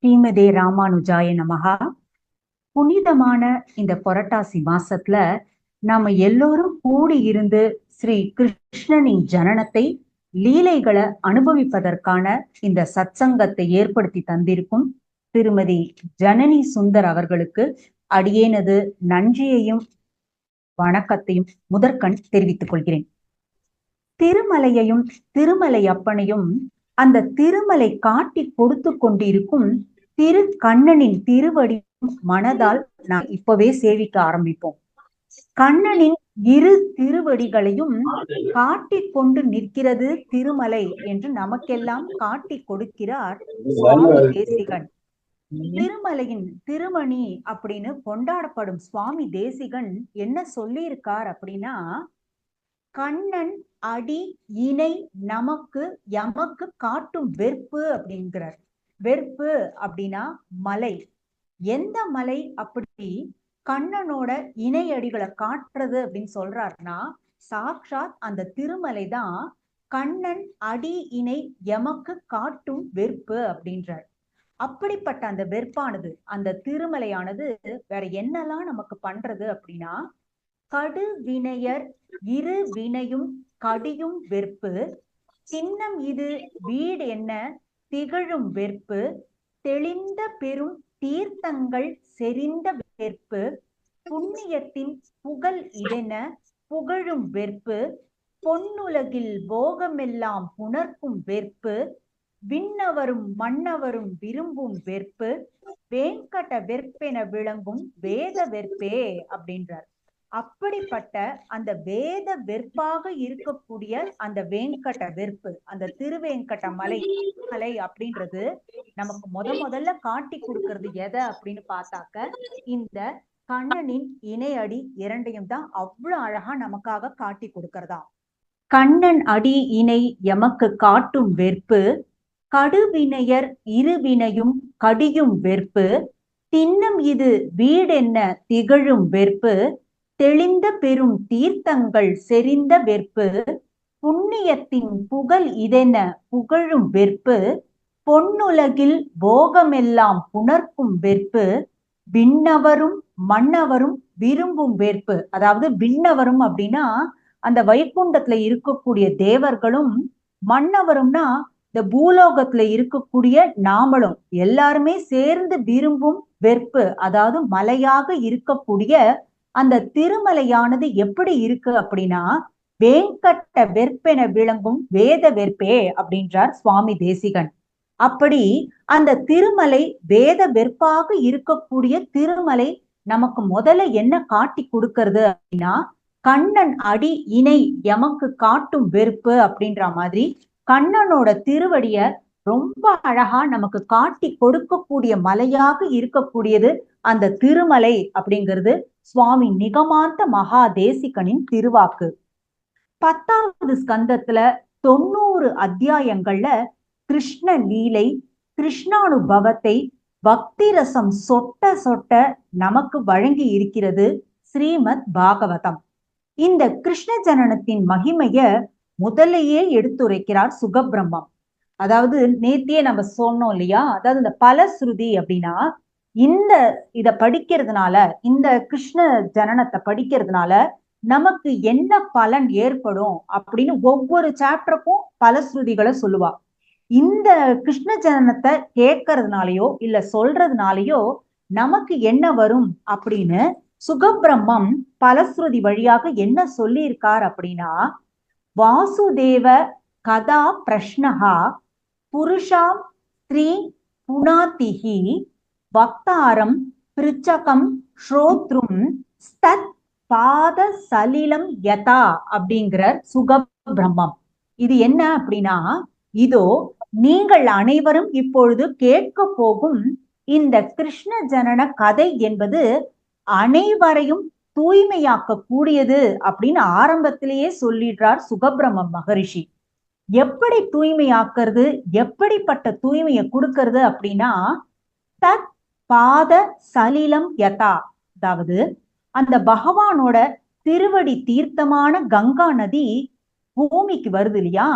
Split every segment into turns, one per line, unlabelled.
ஸ்ரீமதே ராமானுஜாய நமகா. புனிதமான இந்த புரட்டாசி மாசத்துல நாம எல்லோரும் கூடி இருந்து ஸ்ரீ கிருஷ்ணனின் ஜனனத்தை லீலைகளை அனுபவிப்பதற்கான இந்த சத்சங்கத்தை ஏற்படுத்தி தந்திருக்கும் திருமதி ஜனனி சுந்தர் அவர்களுக்கு அடியேனது நன்றியையும் வணக்கத்தையும் முதற்கண் தெரிவித்துக் கொள்கிறேன். திருமலையையும் திருமலை அப்பனையும் அந்த திருமலை காட்டி கொடுத்து கொண்டிருக்கும் திரு கண்ணனின் திருவடி மனதால் நாம் இப்பவே சேவிக்க ஆரம்பிப்போம். கண்ணனின் இரு திருவடிகளையும் காட்டி கொண்டு நிற்கிறது திருமலை என்று நமக்கெல்லாம் காட்டி கொடுக்கிறார் சுவாமி தேசிகன். திருமலையின் திருமணி அப்படின்னு கொண்டாடப்படும் சுவாமி தேசிகன் என்ன சொல்லியிருக்கார் அப்படின்னா, கண்ணன் அடி இணை நமக்கு எமக்கு காட்டும் வெறுப்பு அப்படிங்கிறார். வெறுப்பு அப்படின்னா மலை. எந்த மலை அப்படி கண்ணனோட இணை அடிகளை காட்டுறது அப்படின்னு சொல்றாருன்னா, சாக்ஷாத் அந்த திருமலை தான் கண்ணன் அடி இணை எமக்கு காட்டும் வெறுப்பு அப்படின்றார். அப்படிப்பட்ட அந்த வெறுப்பானது, அந்த திருமலையானது வேற என்னெல்லாம் நமக்கு பண்றது அப்படின்னா, கடு வினையர் இரு வினையும் கடியும் வெறுப்பு, சின்னம் இது வீடு என்ன திகழும் வெறுப்பு, தெளிந்த பெரும் தீர்த்தங்கள் செறிந்த வெறுப்பு, புண்ணியத்தின் புகழ் இதென புகழும் வெறுப்பு, பொன்னுலகில் போகமெல்லாம் புணர்க்கும் வெறுப்பு, விண்ணவரும் மன்னவரும் விரும்பும் வெறுப்பு, வேங்கட வெற்பென விளங்கும் வேத வெற்பே அப்படின்றார். அப்படிப்பட்ட அந்த வேத வெற்பாக இருக்கக்கூடிய அந்த வேங்கட வெற்பு, அந்த திருவேங்கட மலை அப்படின்றது நமக்கு முதல்ல காட்டி கொடுக்கறது எதை அப்படின்னு பார்த்தாக்க, இந்த கண்ணனின் இணை அடி இரண்டையும் தான் அவ்வளவு அழகா நமக்காக காட்டி கொடுக்கறதா. கண்ணன் அடி இணை எமக்கு காட்டும் வெறுப்பு, கடுவினையர் இருவினையும் கடியும் வெறுப்பு, தின்னம் இது வீடென்ன திகழும் வெறுப்பு, தெளிந்த பெரும் தீர்த்தங்கள் செறிந்த வெறுப்பு, புண்ணியத்தின் புகழ் இதென புகழும் வெறுப்பு, பொன்னுலகில் போகமெல்லாம் புணர்க்கும் வெறுப்பு, விண்ணவரும் மன்னவரும் விரும்பும் வெறுப்பு. அதாவது விண்ணவரும் அப்படின்னா அந்த வைகுண்டத்துல இருக்கக்கூடிய தேவர்களும், மன்னவரும்னா இந்த பூலோகத்துல இருக்கக்கூடிய நாமளும் எல்லாருமே சேர்ந்து விரும்பும் வெறுப்பு. அதாவது மலையாக இருக்கக்கூடிய அந்த திருமலையானது எப்படி இருக்கு அப்படின்னா, வேங்கட்ட வெற்பென விளங்கும் வேத வெற்பே அப்படின்றார் சுவாமி தேசிகன். அப்படி அந்த திருமலை வேத வெற்பாக இருக்கக்கூடிய திருமலை நமக்கு முதல்ல என்ன காட்டி கொடுக்கறது அப்படின்னா, கண்ணன் அடி இணை எமக்கு காட்டும் வெறுப்பு அப்படின்ற மாதிரி கண்ணனோட திருவடிய ரொம்ப அழகா நமக்கு காட்டி கொடுக்கக்கூடிய மலையாக இருக்கக்கூடியது அந்த திருமலை அப்படிங்கிறது சுவாமி நிகமாந்த மகா தேசிகனின் திருவாக்கு. 10வது ஸ்கந்தத்துல 90 அத்தியாயங்கள்ல கிருஷ்ண லீலை, கிருஷ்ணானுபவத்தை பக்தி ரசம் சொட்ட சொட்ட நமக்கு வழங்கி இருக்கிறது ஸ்ரீமத் பாகவதம். இந்த கிருஷ்ண ஜனனத்தின் மகிமைய முதலையே எடுத்துரைக்கிறார் சுகபிரம்மம். அதாவது நேத்தியே நம்ம சொன்னோம் இல்லையா, அதாவது இந்த பலஸ்ருதி அப்படின்னா இத படிக்கிறதுனால, இந்த கிருஷ்ண ஜனனத்தை படிக்கிறதுனால நமக்கு என்ன பலன் ஏற்படும் அப்படின்னு ஒவ்வொரு சாப்டருக்கும் பலஸ்ருதிகளை சொல்லுவா. இந்த கிருஷ்ண ஜனனத்தை கேட்கறதுனாலயோ இல்ல சொல்றதுனாலயோ நமக்கு என்ன வரும் அப்படின்னு சுகபிரம்மம் பலஸ்ருதி வழியாக என்ன சொல்லி இருக்கார் அப்படின்னா, வாசுதேவ கதா பிரஷ்னஹா புருஷாம் ஸ்ரீ புனாதிஹி வக்தாரம் பிருச்சகம் ஸ்ரோத்ரும் ஸ்தத் பாத சலிலம் யதா அப்படிங்கிற சுகபிரம்மம். இது என்ன அப்படின்னா, இதோ நீங்கள் அனைவரும் இப்பொழுது கேட்க போகும் இந்த கிருஷ்ண ஜனன கதை என்பது அனைவரையும் தூய்மையாக்க கூடியது அப்படின்னு ஆரம்பத்திலேயே சொல்லிடுறார் சுகபிரம்ம மகரிஷி. எப்படி தூய்மையாக்குறது, எப்படிப்பட்ட தூய்மையை கொடுக்கறது அப்படின்னா, தத் பாத சலிலம் யதா, அதாவது அந்த பகவானோட திருவடி தீர்த்தமான கங்கா நதி பூமிக்கு வருது இல்லையா,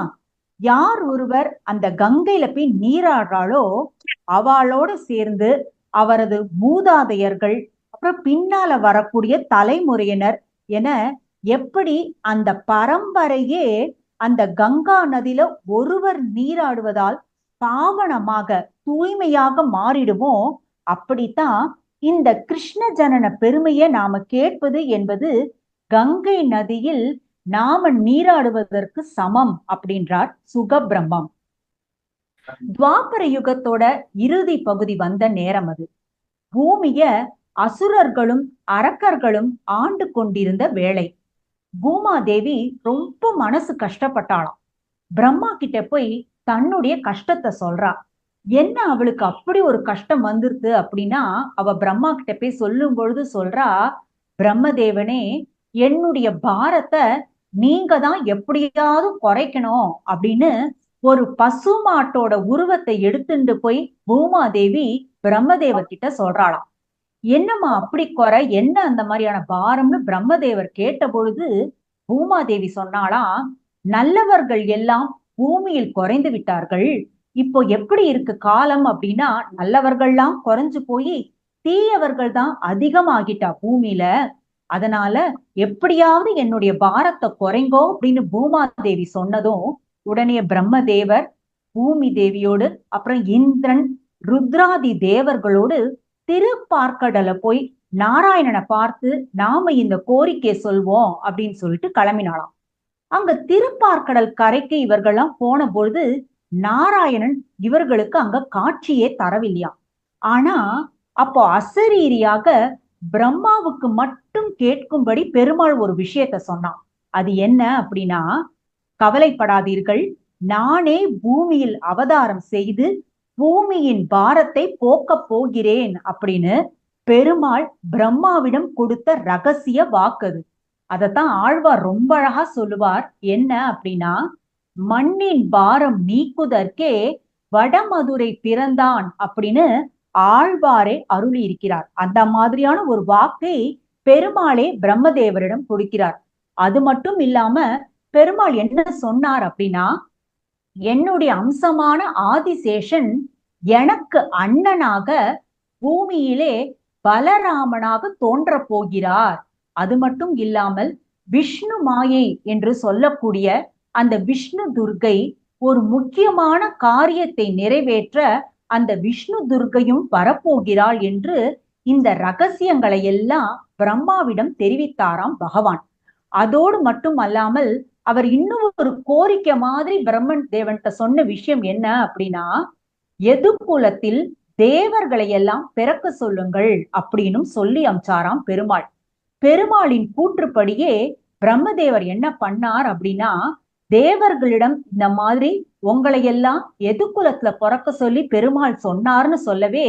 யார் ஒருவர் அந்த கங்கையில போய் நீராடுறாளோ அவளோட சேர்ந்து அவரது மூதாதையர்கள், அப்புறம் பின்னால வரக்கூடிய தலைமுறையினர் என எப்படி அந்த பரம்பரையே அந்த கங்கா நதியில ஒருவர் நீராடுவதால் பாவனமாக தூய்மையாக மாறிடுமோ, அப்படித்தான் இந்த கிருஷ்ண ஜனன பெருமையை நாம கேட்பது என்பது கங்கை நதியில் நாம நீராடுவதற்கு சமம் அப்படின்றார் சுகபிரம்மம். துவாபர யுகத்தோட இறுதி பகுதி வந்த நேரம் அது. பூமிய அசுரர்களும் அரக்கர்களும் ஆண்டு கொண்டிருந்த வேளை. பூமாதேவி ரொம்ப மனசு கஷ்டப்பட்டாளாம். பிரம்மா கிட்ட போய் தன்னுடைய கஷ்டத்தை சொல்றா. என்ன அவளுக்கு அப்படி ஒரு கஷ்டம் வந்துருது அப்படின்னா, அவ பிரம்மா கிட்ட போய் சொல்லும் பொழுது சொல்றா, பிரம்மதேவனே, என்னுடைய பாரத்தை நீங்க தான் எப்படியாவது குறைக்கணும் அப்படின்னு ஒரு பசுமாட்டோட உருவத்தை எடுத்துட்டு போய் பூமாதேவி பிரம்மதேவர் கிட்ட சொல்றாளாம். என்னம்மா அப்படி குறை, என்ன அந்த மாதிரியான பாரம்னு பிரம்மதேவர் கேட்ட பொழுது பூமாதேவி சொன்னாலாம், நல்லவர்கள் எல்லாம் பூமியில் குறைந்து விட்டார்கள். இப்போ எப்படி இருக்கு காலம் அப்படின்னா, நல்லவர்கள்லாம் குறைஞ்சு போய் தீயவர்கள் தான் அதிகமாகிட்டா பூமியில. அதனால எப்படியாவது என்னுடைய பாரத்தை குறைங்கோ அப்படின்னு பூமாதேவி சொன்னதும் உடனே பிரம்மதேவர் பூமி தேவியோடு அப்புறம் இந்திரன் ருத்ராதி தேவர்களோடு திருப்பார்க்கடலை போய் நாராயணனை பார்த்து நாம இந்த கோரிக்கையை சொல்வோம் அப்படின்னு சொல்லிட்டு கிளம்பினாலாம். அங்க திருப்பார்க்கடல் கரைக்கு இவர்கள்லாம் போன பொழுது நாராயணன் இவர்களுக்கு அங்க காட்சியே தரவில்லையா. ஆனா அப்போ அசரீரியாக பிரம்மாவுக்கு மட்டும் கேட்கும்படி பெருமாள் ஒரு விஷயத்த சொன்னான். அது என்ன அப்படின்னா, கவலைப்படாதீர்கள், நானே பூமியில் அவதாரம் செய்து பூமியின் பாரத்தை போக்க போகிறேன் அப்படின்னு பெருமாள் பிரம்மாவிடம் கொடுத்த ரகசிய வாக்கு. அதத்தான் ஆழ்வார் ரொம்ப அழகா சொல்லுவார். என்ன அப்படின்னா, மண்ணின் பாரம் நீக்குதற்கே வடமதுரை பிறந்தான் அப்படின்னு ஆழ்வாரே அருளி இருக்கிறார். அந்த மாதிரியான ஒரு வாக்கை பெருமாளே பிரம்மதேவரிடம் கொடுக்கிறார். அது மட்டும் இல்லாம பெருமாள் என்ன சொன்னார் அப்படின்னா, என்னுடைய அம்சமான ஆதிசேஷன் எனக்கு அண்ணனாக பூமியிலே பலராமனாக தோன்ற போகிறார். அது மட்டும் இல்லாமல் விஷ்ணு மாயை என்று சொல்லக்கூடிய அந்த விஷ்ணு துர்கை ஒரு முக்கியமான காரியத்தை நிறைவேற்ற அந்த விஷ்ணு துர்கையும் வரப்போகிறாள் என்று இந்த ரகசியங்களை எல்லாம் பிரம்மாவிடம் தெரிவித்தாராம் பகவான். அதோடு மட்டும் அல்லாமல் அவர் இன்னும் ஒரு கோரிக்கை மாதிரி பிரம்மன் தேவன்கிட்ட சொன்ன விஷயம் என்ன அப்படின்னா, எதுகுலத்தில் தேவர்களை எல்லாம் பிறக்க சொல்லுங்கள் அப்படின்னு சொல்லி அம்சாராம் பெருமாள். பெருமாளின் கூற்றுப்படியே பிரம்மதேவர் என்ன பண்ணார் அப்படின்னா, தேவர்களிடம் இந்த மாதிரி உங்களை எல்லாம் எதுகுலத்துல பிறக்க சொல்லி பெருமாள் சொன்னார்னு சொல்லவே,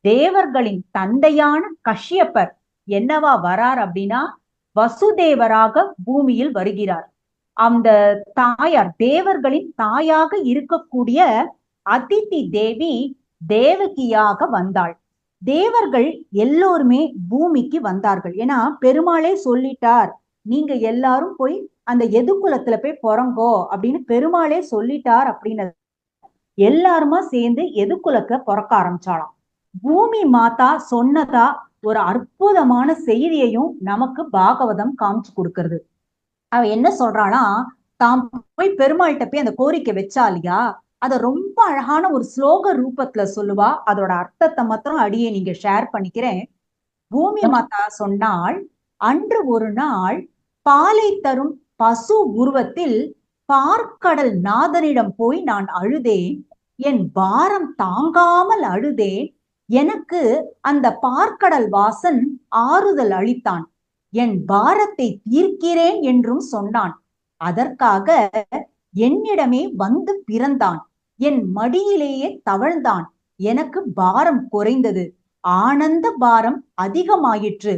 தேவர்களின் தந்தையான கஷ்யப்பர் என்னவா வரார் அப்படின்னா, வசுதேவராக பூமியில் வருகிறார். அந்த தாயார் தேவர்களின் தாயாக இருக்கக்கூடிய அதிதி தேவி தேவகியாக வந்தாள். தேவர்கள் எல்லோருமே பூமிக்கு வந்தார்கள். ஏன்னா பெருமாளே சொல்லிட்டார், நீங்க எல்லாரும் போய் அந்த எதுகுலத்துல போய் பிறங்கோ அப்படின்னு பெருமாளே சொல்லிட்டார் அப்படின்னு எல்லாருமா சேர்ந்து எதுகுலத்துல பிறக்க ஆரம்பிச்சாலாம். பூமி மாதா சொன்னதா ஒரு அற்புதமான செய்தியையும் நமக்கு பாகவதம் காமிச்சு கொடுக்கறது. அவ என்ன சொல்றானா, தாம் போய் பெருமாள்கிட்ட போய் அந்த கோரிக்கை வச்சா இல்லையா, அத ரொம்ப அழகான ஒரு ஸ்லோக ரூபத்துல சொல்லுவா. அதோட அர்த்தத்தை மாத்திரம் அடியே நீங்க ஷேர் பண்ணிக்கிறேன். பூமி மாதா சொன்னாள், அன்று ஒரு நாள் பாலை தரும் பசு உருவத்தில் பார்க்கடல் நாதனிடம் போய் நான் அழுதேன். என் பாரம் தாங்காமல் அழுதேன். எனக்கு அந்த பார்க்கடல் வாசன் ஆறுதல் அளித்தான். என் பாரத்தை தீர்க்கிறேன் என்றும் சொன்னான். அதற்காக என்னிடமே வந்து பிறந்தான். என் மடியிலேயே தவழ்ந்தான். எனக்கு பாரம் குறைந்தது. ஆனந்த பாரம் அதிகமாயிற்று.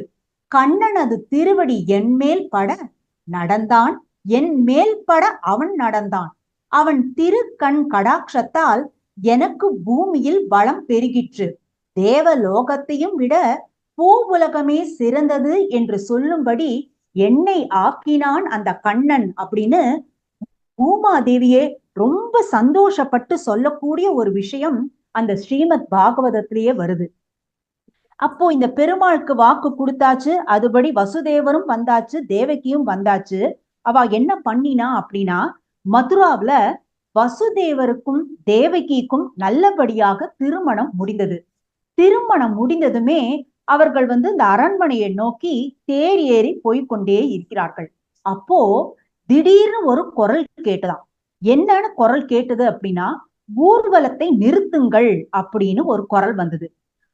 கண்ணனது திருவடி என் மேல் பட நடந்தான். என் மேல் பட அவன் நடந்தான். அவன் திருக்கண் கடாட்சத்தால் எனக்கு பூமியில் வளம் பெருகிற்று. தேவலோகத்தையும் விட பூ உலகமே சிறந்தது என்று சொல்லும்படி என்னை ஆக்கினான் அந்த கண்ணன் அப்படின்னு பூமாதேவியே ரொம்ப சந்தோஷப்பட்டு சொல்லக்கூடிய ஒரு விஷயம் அந்த ஸ்ரீமத் பாகவதத்திலேயே வருது. அப்போ இந்த பெருமாளுக்கு வாக்கு கொடுத்தாச்சு, அதுபடி வசுதேவரும் வந்தாச்சு, தேவகியும் வந்தாச்சு. அவ என்ன பண்ணினா அப்படின்னா, மதுராவுல வசுதேவருக்கும் தேவகிக்கும் நல்லபடியாக திருமணம் முடிந்தது. திருமணம் முடிந்ததுமே அவர்கள் இந்த அரண்மனையை நோக்கி தேர் ஏறி போய்கொண்டே இருக்கிறார்கள். அப்போ திடீர்னு ஒரு குரல் கேட்டதாம். என்னன்னு குரல் கேட்டது அப்படின்னா, ஊர்வலத்தை நிறுத்துங்கள் அப்படின்னு ஒரு குரல் வந்தது.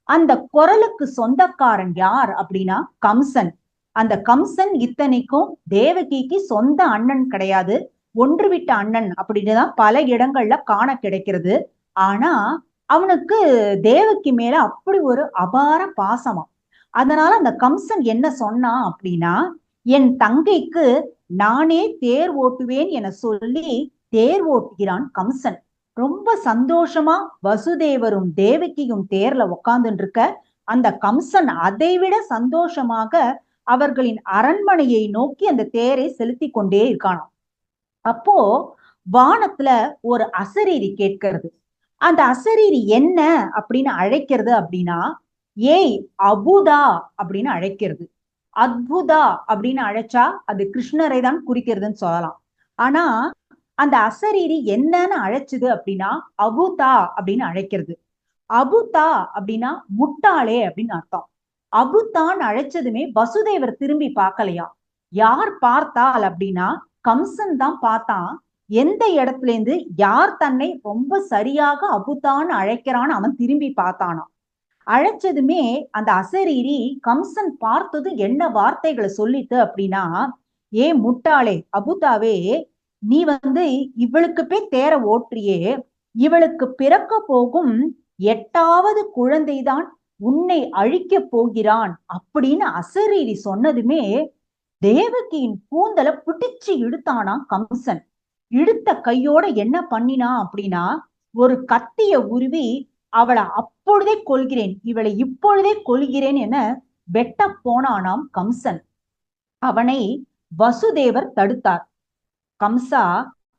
அந்த குரலுக்கு சொந்தக்காரன் யார் அப்படின்னா கம்சன். அந்த கம்சன் இத்தனைக்கும் தேவகிக்கு சொந்த அண்ணன் கிடையாது, ஒன்று விட்ட அண்ணன் அப்படின்னுதான் பல இடங்கள்ல காண கிடைக்கிறது. ஆனா அவனுக்கு தேவகி மேல அப்படி ஒரு அபார பாசமா. அதனால அந்த கம்சன் என்ன சொன்னான் அப்படின்னா, என் தங்கைக்கு நானே தேர் ஓட்டுவேன் என சொல்லி தேர் ஓட்டுகிறான் கம்சன். ரொம்ப சந்தோஷமா வசுதேவரும் தேவகியும் தேர்ல உட்கார்ந்துட்டு இருக்க, அந்த கம்சன் அதைவிட சந்தோஷமாக அவர்களின் அரண்மனையை நோக்கி அந்த தேரை செலுத்தி கொண்டே இருக்கானாம். அப்போ வானத்துல ஒரு அசரீரி கேட்கிறது. அந்த அசரீரி என்ன அப்படின்னு அழைக்கிறது அப்படின்னா, ஏய் அபுதா அப்படின்னு அழைக்கிறது. அத்புதா அப்படின்னு அழைச்சா அது கிருஷ்ணரை தான் குறிக்கிறதுன்னு சொல்லலாம். ஆனா அந்த அசரீரி என்னன்னு அழைச்சது அப்படின்னா அபுதா அப்படின்னு அழைக்கிறது. அபுதா அப்படின்னா முட்டாளே அப்படின்னு அர்த்தம். அபுதான் அழைச்சதுமே வசுதேவர் திரும்பி பார்க்கலையா. யார் பார்த்தால் அப்படின்னா கம்சன் தான் பார்த்தான். எந்த இடத்துல இருந்து யார் தன்னை ரொம்ப சரியாக அபுதான்னு அழைக்கிறான்னு அவன் திரும்பி பார்த்தானா. அழைச்சதுமே அந்த அசரீரி கம்சன் பார்த்தது என்ன வார்த்தைகளை சொல்லிட்டு அப்படின்னா, ஏ முட்டாளே அபுதாவே, நீ இவளுக்கு போய் தேர ஓட்டுறியே, இவளுக்கு பிறக்க போகும் 8வது குழந்தைதான் உன்னை அழிக்க போகிறான் அப்படின்னு அசரீரி சொன்னதுமே தேவகியின் கூந்தலை பிடிச்சு இழுத்தானா கம்சன். இழுத்த கையோட என்ன பண்ணினா அப்படின்னா, ஒரு கத்திய உருவி அவளை அப்பொழுதே கொல்கிறேன், இவளை இப்பொழுதே கொல்கிறேன் என வெட்ட போனானாம் கம்சன். அவனை வசுதேவர் தடுத்தார். கம்சா,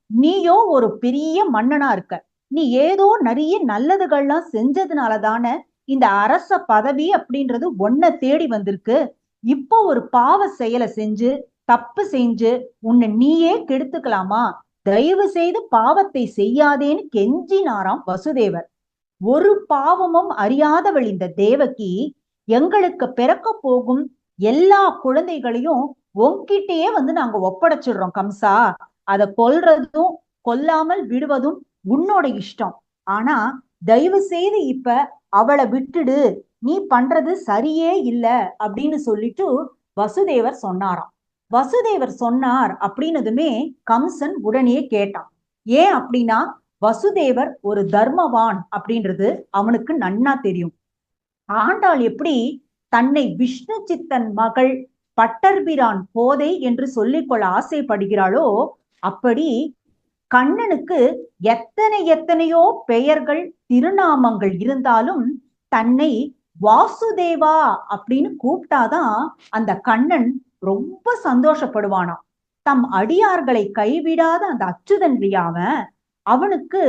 நீயோ ஒரு பெரிய மன்னனா இருக்க, நீ ஏதோ நிறைய நல்லதுகள்லாம் செஞ்சதுனாலதானே இந்த அரச பதவி அப்படின்றது ஒன்ன தேடி வந்திருக்கு. இப்போ ஒரு பாவ செயலை செஞ்சு தப்பு செஞ்சு உன்னை நீயே கெடுத்துக்கலாமா? தயவு செய்து பாவத்தை செய்யாதேன்னு கெஞ்சினாராம் வசுதேவர். ஒரு பாவமும் அறியாதவள் இந்த தேவகி, எங்களுக்கு பிறக்க போகும் எல்லா குழந்தைகளையும் உன்கிட்டயே நாங்க ஒப்படைச்சிடுறோம் கம்சா. அதை கொல்றதும் கொல்லாமல் விடுவதும் உன்னோட இஷ்டம். ஆனா தயவு செய்து இப்ப அவளை விட்டுடு, நீ பண்றது சரியே இல்ல அப்படின்னு சொல்லிட்டு வசுதேவர் சொன்னாராம். வசுதேவர் சொன்னார் அப்படின்னதுமே கம்சன் உடனே கேட்டான். ஏன் அப்படின்னா வசுதேவர் ஒரு தர்மவான் அப்படின்றது அவனுக்கு நன்னா தெரியும். ஆண்டாள் எப்படி தன்னை விஷ்ணு சித்தன் மகள் பட்டர்பிரான் போதை என்று சொல்லிக்கொள்ள ஆசைப்படுகிறாளோ, அப்படி கண்ணனுக்கு எத்தனையோ பெயர்கள் திருநாமங்கள் இருந்தாலும் தன்னை வாசுதேவா அப்படின்னு கூப்பிட்டாதான் அந்த கண்ணன் ரொம்ப சந்தோஷப்படுவானாம். தம் அடியார்களை கைவிடாத அந்த அச்சுதன் அவன், அவனுக்கு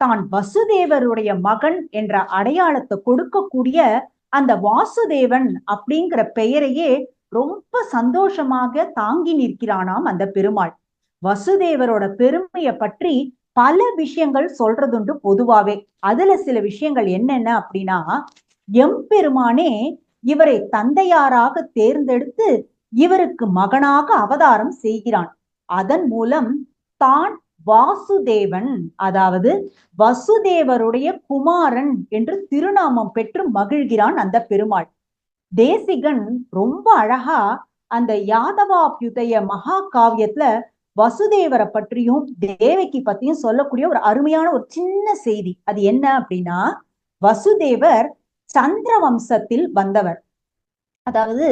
தான் வசுதேவருடைய மகன் என்ற அடையாளத்தை கொடுக்கக்கூடிய அந்த வாசுதேவன் அப்படிங்கிற பெயரையே ரொம்ப சந்தோஷமாக தாங்கி நிற்கிறானாம் அந்த பெருமாள். வசுதேவரோட பெருமையை பற்றி பல விஷயங்கள் சொல்றதுண்டு பொதுவாவே. அதுல சில விஷயங்கள் என்னென்ன அப்படின்னா, எம்பெருமானே இவரை தந்தையாராக தேர்ந்தெடுத்து இவருக்கு மகனாக அவதாரம் செய்கிறான். அதன் மூலம் தான் வாசுதேவன், அதாவது வசுதேவருடைய குமாரன் என்று திருநாமம் பெற்று மகிழ்கிறான் அந்த பெருமாள். தேசிகன் ரொம்ப அழகா அந்த யாதவாபியுதய மகா காவியத்துல வசுதேவரை பற்றியும் தேவகி பத்தியும் சொல்லக்கூடிய ஒரு அருமையான ஒரு சின்ன செய்தி. அது என்ன அப்படின்னா, வசுதேவர் சந்திர வம்சத்தில் வந்தவர். அதாவது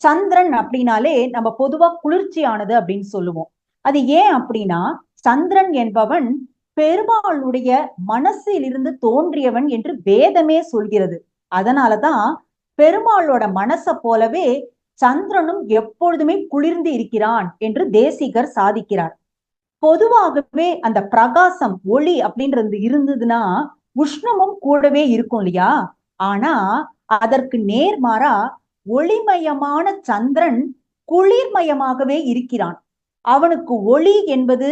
சந்திரன் அப்படின்னாலே நம்ம பொதுவா குளிர்ச்சியானது அப்படின்னு சொல்லுவோம். அது ஏன் அப்படின்னா, சந்திரன் என்பவன் பெருமாளுடைய மனசிலிருந்து தோன்றியவன் என்று வேதமே சொல்கிறது. அதனாலதான் பெருமாளோட மனசை போலவே சந்திரனும் எப்பொழுதுமே குளிர்ந்து இருக்கிறான் என்று தேசிகர் சாதிக்கிறார். பொதுவாகவே அந்த பிரகாசம் ஒளி அப்படின்றது இருந்ததுன்னா உஷ்ணமும் கூடவே இருக்கும் இல்லையா? ஆனா அதற்கு நேர்மாறா ஒளிமயமான சந்திரன் குளிர்மயமாகவே இருக்கிறான். அவனுக்கு ஒளி என்பது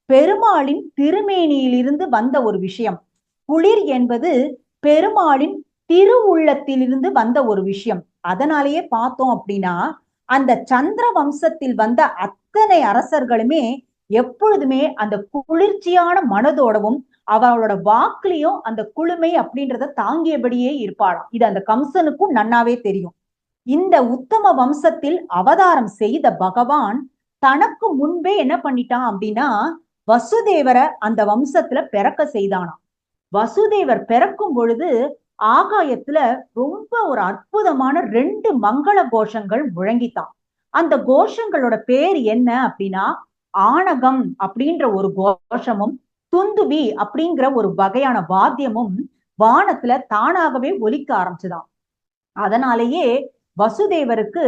பெருமாளின் திருமேனியிலிருந்து வந்த ஒரு விஷயம். குளிர் என்பது பெருமாளின் திருவுள்ளத்திலிருந்து வந்த ஒரு விஷயம். அதனாலேயே பார்த்தோம் அப்படின்னா அந்த சந்திர வம்சத்தில் வந்த அத்தனை அரசர்களுமே எப்பொழுதுமே அந்த குளிர்ச்சியான மனதோடவும் அவளோட வாக்குலயும் அந்த குளுமை அப்படின்றத தாங்கியபடியே இருப்பாளாம். இது அந்த கம்சனுக்கும் நன்னாவே தெரியும். இந்த உத்தம வம்சத்தில் அவதாரம் செய்த பகவான் தனக்கு முன்பே என்ன பண்ணிட்டான் அப்படின்னா வசுதேவரை அந்த வம்சத்துல பிறக்க செய்தானாம். வசுதேவர் பிறக்கும் பொழுது ஆகாயத்துல ரொம்ப ஒரு அற்புதமான 2 மங்கள கோஷங்கள் முழங்கித்தான். அந்த கோஷங்களோட பேர் என்ன அப்படின்னா ஆனகம் அப்படின்ற ஒரு கோஷமும் துந்துபி அப்படிங்கிற ஒரு வகையான வாத்தியமும் வானத்துல தானாகவே ஒலிக்க ஆரம்பிச்சுதான். அதனாலேயே வசுதேவருக்கு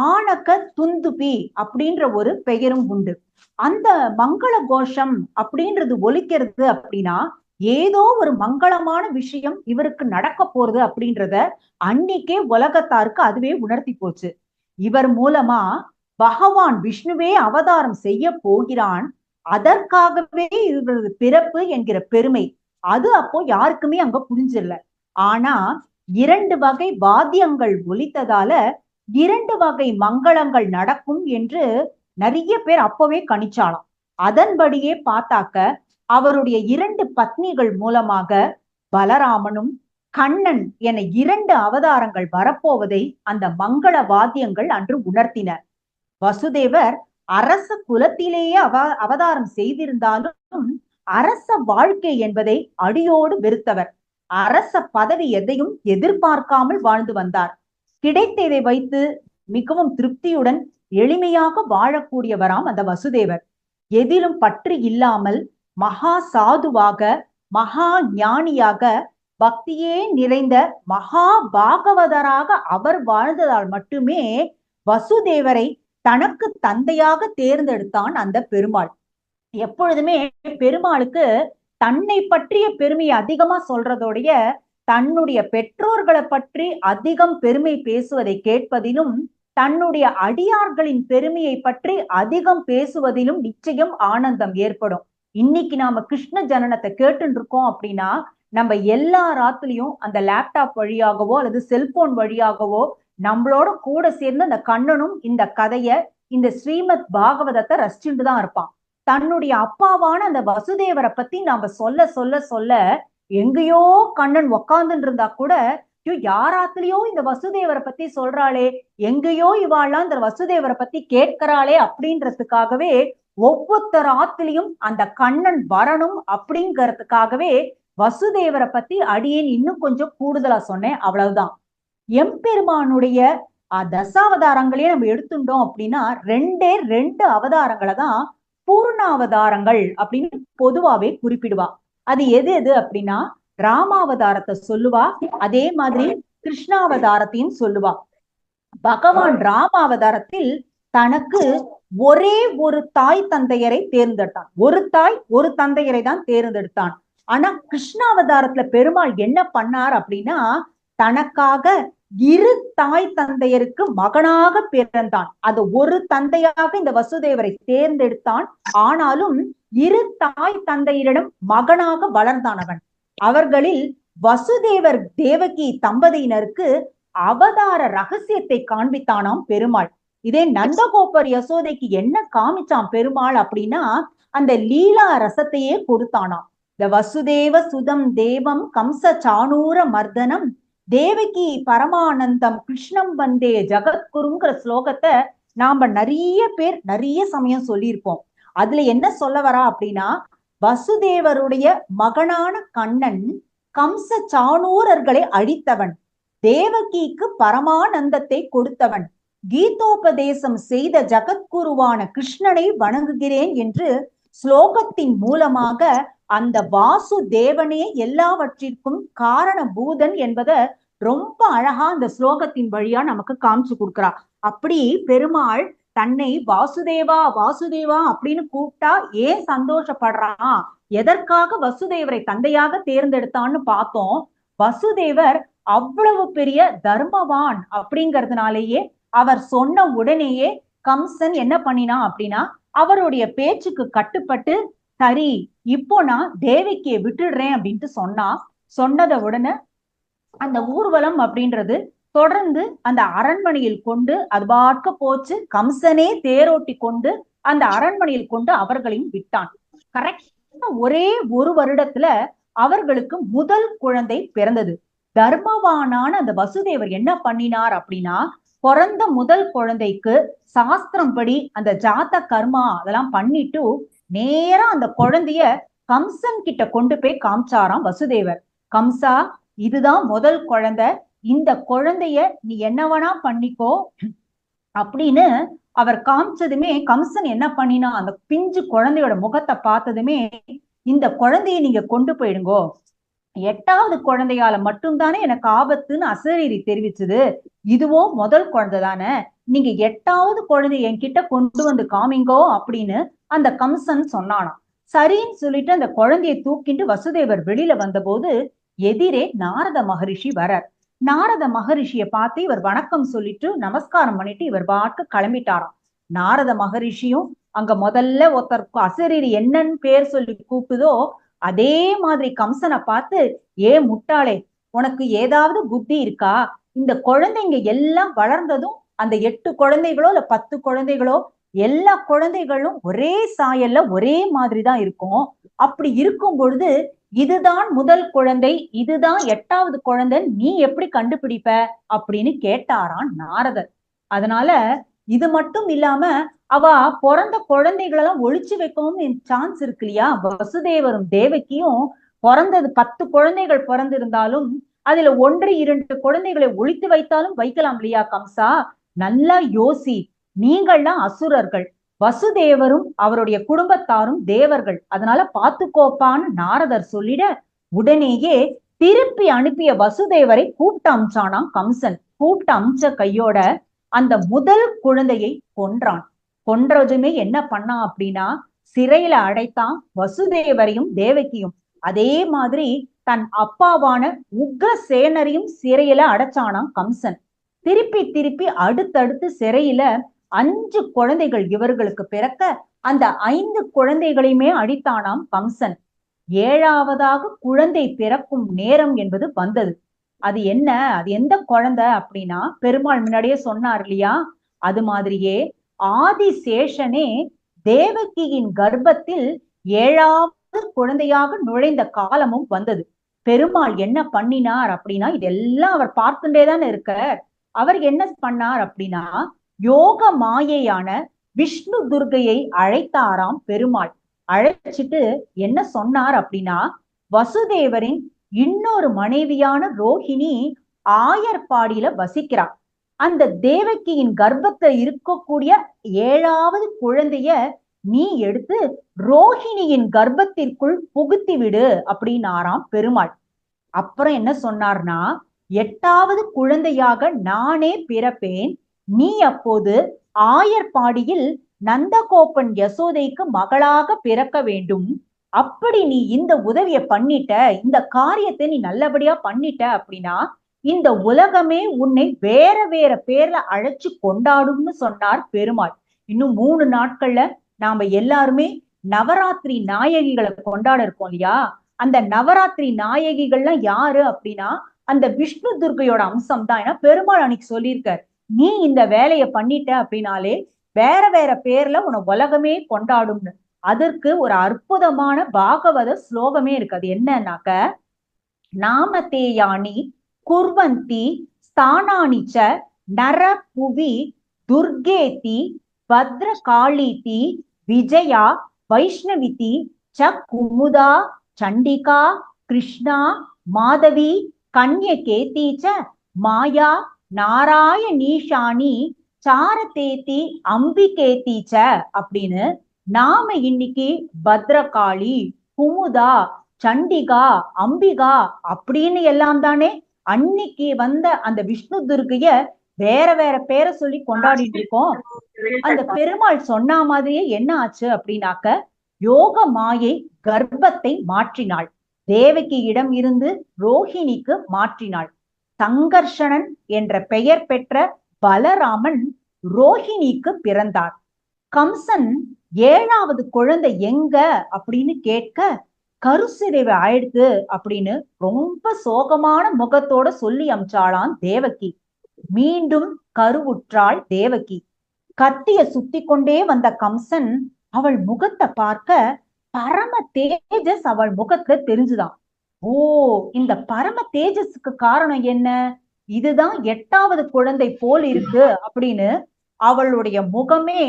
ஆனக துந்துபி அப்படின்ற ஒரு பெயரும் உண்டு. அந்த மங்கள கோஷம் அப்படின்றது ஒலிக்கிறது அப்படின்னா ஏதோ ஒரு மங்களமான விஷயம் இவருக்கு நடக்க போறது அப்படின்றத அன்னைக்கே உலகத்தாருக்கு அதுவே உணர்த்தி போச்சு. இவர் மூலமா பகவான் விஷ்ணுவே அவதாரம் செய்ய போகிறான். அதற்காகவே இவரது பிறப்பு என்கிற பெருமை அது அப்போ யாருக்குமே அங்க புரிஞ்சிடல. ஆனா 2 வகை வாத்தியங்கள் ஒலித்ததால 2 வகை மங்களங்கள் நடக்கும் என்று நிறைய பேர் அப்பவே கணிச்சாலாம். அதன்படியே பார்த்தாக்க அவருடைய 2 பத்னிகள் மூலமாக பலராமனும் கண்ணன் என 2 அவதாரங்கள் வரப்போவதை அந்த மங்கள வாத்தியங்கள் அன்று உணர்த்தின. வசுதேவர் அரச குலத்திலேயே அவதாரம் செய்திருந்தாலும் அரச வாழ்க்கை என்பதை அடியோடு வெறுத்தவர். அரச பதவி எதையும் எதிர்பார்க்காமல் வாழ்ந்து வந்தார். கிடைத்ததை வைத்து மிகவும் திருப்தியுடன் எளிமையாக வாழக்கூடியவராம் அந்த வசுதேவர். எதிலும் பற்று இல்லாமல் மகா சாதுவாக மகா ஞானியாக பக்தியே நிறைந்த மகா பாகவதராக அவர் வாழ்ந்ததால் மட்டுமே வசுதேவரை தனக்கு தந்தையாக தேர்ந்தெடுத்தான் அந்த பெருமாள். எப்பொழுதுமே பெருமாளுக்கு தன்னை பற்றிய பெருமையை அதிகமா சொல்றதோடைய தன்னுடைய பெற்றோர்களை பற்றி அதிகம் பெருமை பேசுவதை கேட்பதிலும் தன்னுடைய அடியார்களின் பெருமையை பற்றி அதிகம் பேசுவதிலும் நிச்சயம் ஆனந்தம் ஏற்படும். இன்னைக்கு நாம கிருஷ்ண ஜனனத்தை கேட்டு இருக்கோம் அப்படின்னா நம்ம எல்லா ராத்திரியும் அந்த லேப்டாப் வழியாகவோ அல்லது செல்போன் வழியாகவோ நம்மளோட கூட சேர்ந்து அந்த கண்ணனும் இந்த கதைய இந்த ஸ்ரீமத் பாகவதத்தை ரசிச்சுட்டு தான் இருப்பான். தன்னுடைய அப்பாவான அந்த வசுதேவரை பத்தி நாம சொல்ல சொல்ல சொல்ல எங்கேயோ கண்ணன் உக்காந்துட்டு இருந்தா கூட யாராத்துலயோ இந்த வசுதேவரை பத்தி சொல்றாளே, எங்கேயோ இவாள்லாம் இந்த வசுதேவரை பத்தி கேட்கிறாளே அப்படின்றதுக்காகவே ஒவ்வொருத்தர் ஆத்துலயும் அந்த கண்ணன் வரணும் அப்படிங்கிறதுக்காகவே வசுதேவரை பத்தி அடியேன் இன்னும் கொஞ்சம் கூடுதலா சொன்னேன். அவ்வளவுதான். எம்பெருமானுடைய தசாவதாரங்களே நம்ம எடுத்துட்டோம் அப்படின்னா 2 அவதாரங்களை தான் பூர்ணாவதாரங்கள் அப்படின்னு பொதுவாவே குறிப்பிடுவா. அது எது எது அப்படின்னா ராமாவதாரத்தை சொல்லுவா, அதே மாதிரி கிருஷ்ணாவதாரத்தையும் சொல்லுவா. பகவான் ராமாவதாரத்தில் தனக்கு ஒரே ஒரு தாய் தந்தையரை தேர்ந்தெடுத்தான். ஒரு தாய் ஒரு தந்தையரை தான் தேர்ந்தெடுத்தான். ஆனா கிருஷ்ணாவதாரத்துல பெருமாள் என்ன பண்ணார் அப்படின்னா தனக்காக 2 தாய் தந்தையருக்கு மகனாக பிறந்தான். அது ஒரு தந்தையாக இந்த வசுதேவரை தேர்ந்தெடுத்தான். ஆனாலும் 2 தாய் தந்தையரிடம் மகனாக வளர்ந்தான் அவன். அவர்களில் வசுதேவர் தேவகி தம்பதியினருக்கு அவதார ரகசியத்தை காண்பித்தானாம் பெருமாள். இதே நந்தகோபர் யசோதைக்கு என்ன காமிச்சான் பெருமாள் அப்படின்னா அந்த லீலா ரசத்தையே கொடுத்தானாம். இந்த வசுதேவ சுதம் தேவம் கம்ச சாணூர மர்தனம் தேவகி பரமானந்தம் கிருஷ்ணம் வந்தே ஜகத்குருங்கிற ஸ்லோகத்தை நாம நிறைய பேர் நிறைய சமயம் சொல்லியிருப்போம். அதுல என்ன சொல்ல வரா அப்படின்னா வசுதேவருடைய மகனான கண்ணன் கம்ச சாணூரர்களை அழித்தவன், தேவகிக்கு பரமானந்தத்தை கொடுத்தவன், கீதோபதேசம் செய்த ஜகத்குருவான கிருஷ்ணனை வணங்குகிறேன் என்று ஸ்லோகத்தின் மூலமாக அந்த வாசுதேவனே எல்லாவற்றிற்கும் காரணபூதன் என்பதை ரொம்ப அழகா அந்த ஸ்லோகத்தின் வழியா நமக்கு காமிச்சு கொடுக்கிறா. அப்படி பெருமாள் தன்னை வாசுதேவா வாசுதேவா அப்படின்னு கூப்பிட்டா ஏன் சந்தோஷப்படுறான், எதற்காக வசுதேவரை தந்தையாக தேர்ந்தெடுத்தான்னு பார்த்தோம். வசுதேவர் அவ்வளவு பெரிய தர்மவான் அப்படிங்கறதுனாலேயே அவர் சொன்ன உடனேயே கம்சன் என்ன பண்ணினான் அப்படின்னா அவருடைய பேச்சுக்கு கட்டுப்பட்டு, சரி இப்போ நான் தேவகியை விட்டுடுறேன் அப்படின்ட்டு சொன்னதை உடனே அந்த ஊர்வலம் அப்படின்றது தொடர்ந்து அந்த அரண்மனையில் கொண்டு அது பார்க்க போச்சு. கம்சனே தேரோட்டி கொண்டு அந்த அரண்மனையில் கொண்டு அவர்களையும் விட்டான். கரெக்டா ஒரே ஒரு வருடத்துல அவர்களுக்கு முதல் குழந்தை பிறந்தது. தர்மவானான அந்த வசுதேவர் என்ன பண்ணினார் அப்படின்னா பிறந்த முதல் குழந்தைக்கு சாஸ்திரம் படி அந்த ஜாத கர்மா அதெல்லாம் பண்ணிட்டு நேரா அந்த குழந்தைய கம்சன் கிட்ட கொண்டு போய் காமிச்சாராம் வசுதேவர். கம்சா, இதுதான் முதல் குழந்தை, இந்த குழந்தைய நீ என்னவனா பண்ணிக்கோ அப்படின்னு அவர் காமிச்சதுமே கம்சன் என்ன பண்ணினா அந்த பிஞ்சு குழந்தையோட முகத்தை பார்த்ததுமே, இந்த குழந்தைய நீங்க கொண்டு போயிடுங்கோ, 8வது குழந்தையால மட்டும்தானே எனக்கு ஆபத்துன்னு அசரீரி தெரிவிச்சது, இதுவோ முதல் குழந்தை தானே, நீங்க 8வது குழந்தை என்கிட்ட கொண்டு வந்து காமிங்கோ அப்படின்னு அந்த கம்சன் சொன்னானாம். சரின்னு சொல்லிட்டு அந்த குழந்தையை தூக்கிட்டு வசுதேவர் வெளியில வந்தபோது எதிரே நாரத மகரிஷி வரார். நாரத மகரிஷிய பார்த்து இவர் வணக்கம் சொல்லிட்டு நமஸ்காரம் பண்ணிட்டு இவர் பாட்டு கிளம்பிட்டாராம். நாரத மகரிஷியும் அங்க முதல்ல ஒருத்தருக்கு அசரீரி என்னன்னு பேர் சொல்லி கூப்பிட்டுதோ அதே மாதிரி கம்சனை பார்த்து, ஏ முட்டாளே, உனக்கு ஏதாவது புத்தி இருக்கா, இந்த குழந்தைங்க எல்லாம் வளர்ந்ததும் அந்த 8 குழந்தைகளோ இல்ல 10 குழந்தைகளோ எல்லா குழந்தைகளும் ஒரே சாயல்ல ஒரே மாதிரிதான் இருக்கும். அப்படி இருக்கும் பொழுது இதுதான் முதல் குழந்தை, இதுதான் 8வது குழந்தை, நீ எப்படி கண்டுபிடிப்ப அப்படின்னு கேட்டாரான் நாரதர். அதனால இது மட்டும் இல்லாம அவ பிறந்த குழந்தைகளெல்லாம் ஒழிச்சு வைக்கவும் சான்ஸ் இருக்கு இல்லையா. வசுதேவரும் தேவகியும் பிறந்தது 10 குழந்தைகள் பிறந்திருந்தாலும் அதுல 1 2 குழந்தைகளை ஒழித்து வைத்தாலும் வைக்கலாம் இல்லையா கம்சா, நல்லா யோசி, நீங்கள்லாம் அசுரர்கள், வசுதேவரும் அவருடைய குடும்பத்தாரும் தேவர்கள், அதனால பாத்துக்கோப்பான்னு நாரதர் சொல்லிட உடனேயே திருப்பி அனுப்பிய வசுதேவரை கூப்பிட்டு அமிச்சானாம் கம்சன். கூப்பிட்டு அமிச்ச கையோட அந்த முதல் குழந்தையை கொன்றான். கொன்றதுமே என்ன பண்ணான் அப்படின்னா சிறையில அடைத்தான் வசுதேவரையும் தேவகியும். அதே மாதிரி தன் அப்பாவான உக்ரசேனரையும் சிறையில அடைச்சானாம் கம்சன். திருப்பி திருப்பி அடுத்தடுத்து சிறையில 5 குழந்தைகள் இவர்களுக்கு பிறக்க அந்த 5 குழந்தைகளையுமே அடித்தானாம் கம்சன். 7வதாக குழந்தை பிறக்கும் நேரம் என்பது வந்தது. அது என்ன, அது எந்த குழந்தை அப்படின்னா பெருமாள் முன்னாடியே சொன்னார் இல்லையா, அது மாதிரியே ஆதிசேஷனே தேவகியின் கர்ப்பத்தில் 7வது குழந்தையாக நுழைந்த காலமும் வந்தது. பெருமாள் என்ன பண்ணினார் அப்படின்னா இதெல்லாம் அவர் பார்த்துட்டேதான் இருக்கார். அவர் என்ன பண்ணார் அப்படின்னா யோக மாயையான விஷ்ணு துர்கையை அழைத்தாராம் பெருமாள். அழைச்சிட்டு என்ன சொன்னார் அப்படின்னா வசுதேவரின் இன்னொரு மனைவியான ரோஹிணி ஆயர்பாடியில வசிக்கிறார். அந்த தேவகியின் கர்ப்பத்தை இருக்கக்கூடிய 7வது குழந்தைய நீ எடுத்து ரோஹிணியின் கர்ப்பத்திற்குள் புகுத்தி விடு அப்படின்னாராம் பெருமாள். அப்புறம் என்ன சொன்னார்னா 8வது குழந்தையாக நானே பிறப்பேன், நீ அப்போது ஆயர்பாடியில் நந்தகோபன் யசோதைக்கு மகளாக பிறக்க வேண்டும். அப்படி நீ இந்த உதவிய பண்ணிட்ட, இந்த காரியத்தை நீ நல்லபடியா பண்ணிட்ட அப்படின்னா இந்த உலகமே உன்னை வேற வேற பேர்ல அழைச்சு கொண்டாடும்னு சொன்னார் பெருமாள். இன்னும் 3 நாட்கள்ல நாம எல்லாருமே நவராத்திரி நாயகிகளை கொண்டாட இருக்கோம் இல்லையா. அந்த நவராத்திரி நாயகிகள்லாம் யாரு அப்படின்னா அந்த விஷ்ணு துர்கையோட அம்சம் தான். ஏன்னா பெருமாள் அன்னைக்கு சொல்லியிருக்கார், நீ இந்த வேலையை பண்ணிட்ட அப்படின்னாலே வேற வேற பேர்ல உன உலகமே கொண்டாடும்னு. அதற்கு ஒரு அற்புதமான பாகவத ஸ்லோகமே இருக்கு. அது என்னன்னாக்க நாமதேயானி குர்வந்தி ஸ்தானானிச்ச நர புவி துர்கேதி பத்ரகாளீதி விஜயா வைஷ்ணவிதி ச குமுதா சண்டிகா கிருஷ்ணா மாதவி கன்யகேதி ச மாயா நாராயணீஷானி சாரதேதி அம்பிகேதி ச அப்படின்னு நாம இன்னைக்கு பத்ரகாளி, குமுதா, சண்டிகா, அம்பிகா அப்படின்னு எல்லாம் தானே அன்னைக்கு வந்த அந்த விஷ்ணு துர்கைய வேற வேற பேரை சொல்லி கொண்டாடிட்டு இருக்கோம். அந்த பெருமாள் சொன்ன மாதிரியே என்ன ஆச்சு அப்படின்னாக்க, யோக மாயை கர்ப்பத்தை மாற்றினாள். தேவகி இடம் இருந்து ரோஹிணிக்கு மாற்றினாள். சங்கர்ஷணன் என்ற பெயர் பெற்ற பலராமன் ரோஹிணிக்கு பிறந்தார். கம்சன் 7வது குழந்தை எங்க அப்படின்னு கேட்க, கருசிதைவு ஆயிடுத்து அப்படின்னு ரொம்ப சோகமான முகத்தோட சொல்லி அமிச்சாளாம் தேவகி. மீண்டும் கருவுற்றாள் தேவகி. கத்திய சுத்தி கொண்டே வந்த கம்சன் அவள் முகத்தை பார்க்க பரம தேஜஸ் அவள் முகத்துல தெரிஞ்சுதான். ஓ, இந்த பரம தேஜஸுக்கு காரணம் என்ன? இதுதான் 8வது குழந்தை போல் இருக்கு அப்படின்னு அவளுடைய முகமே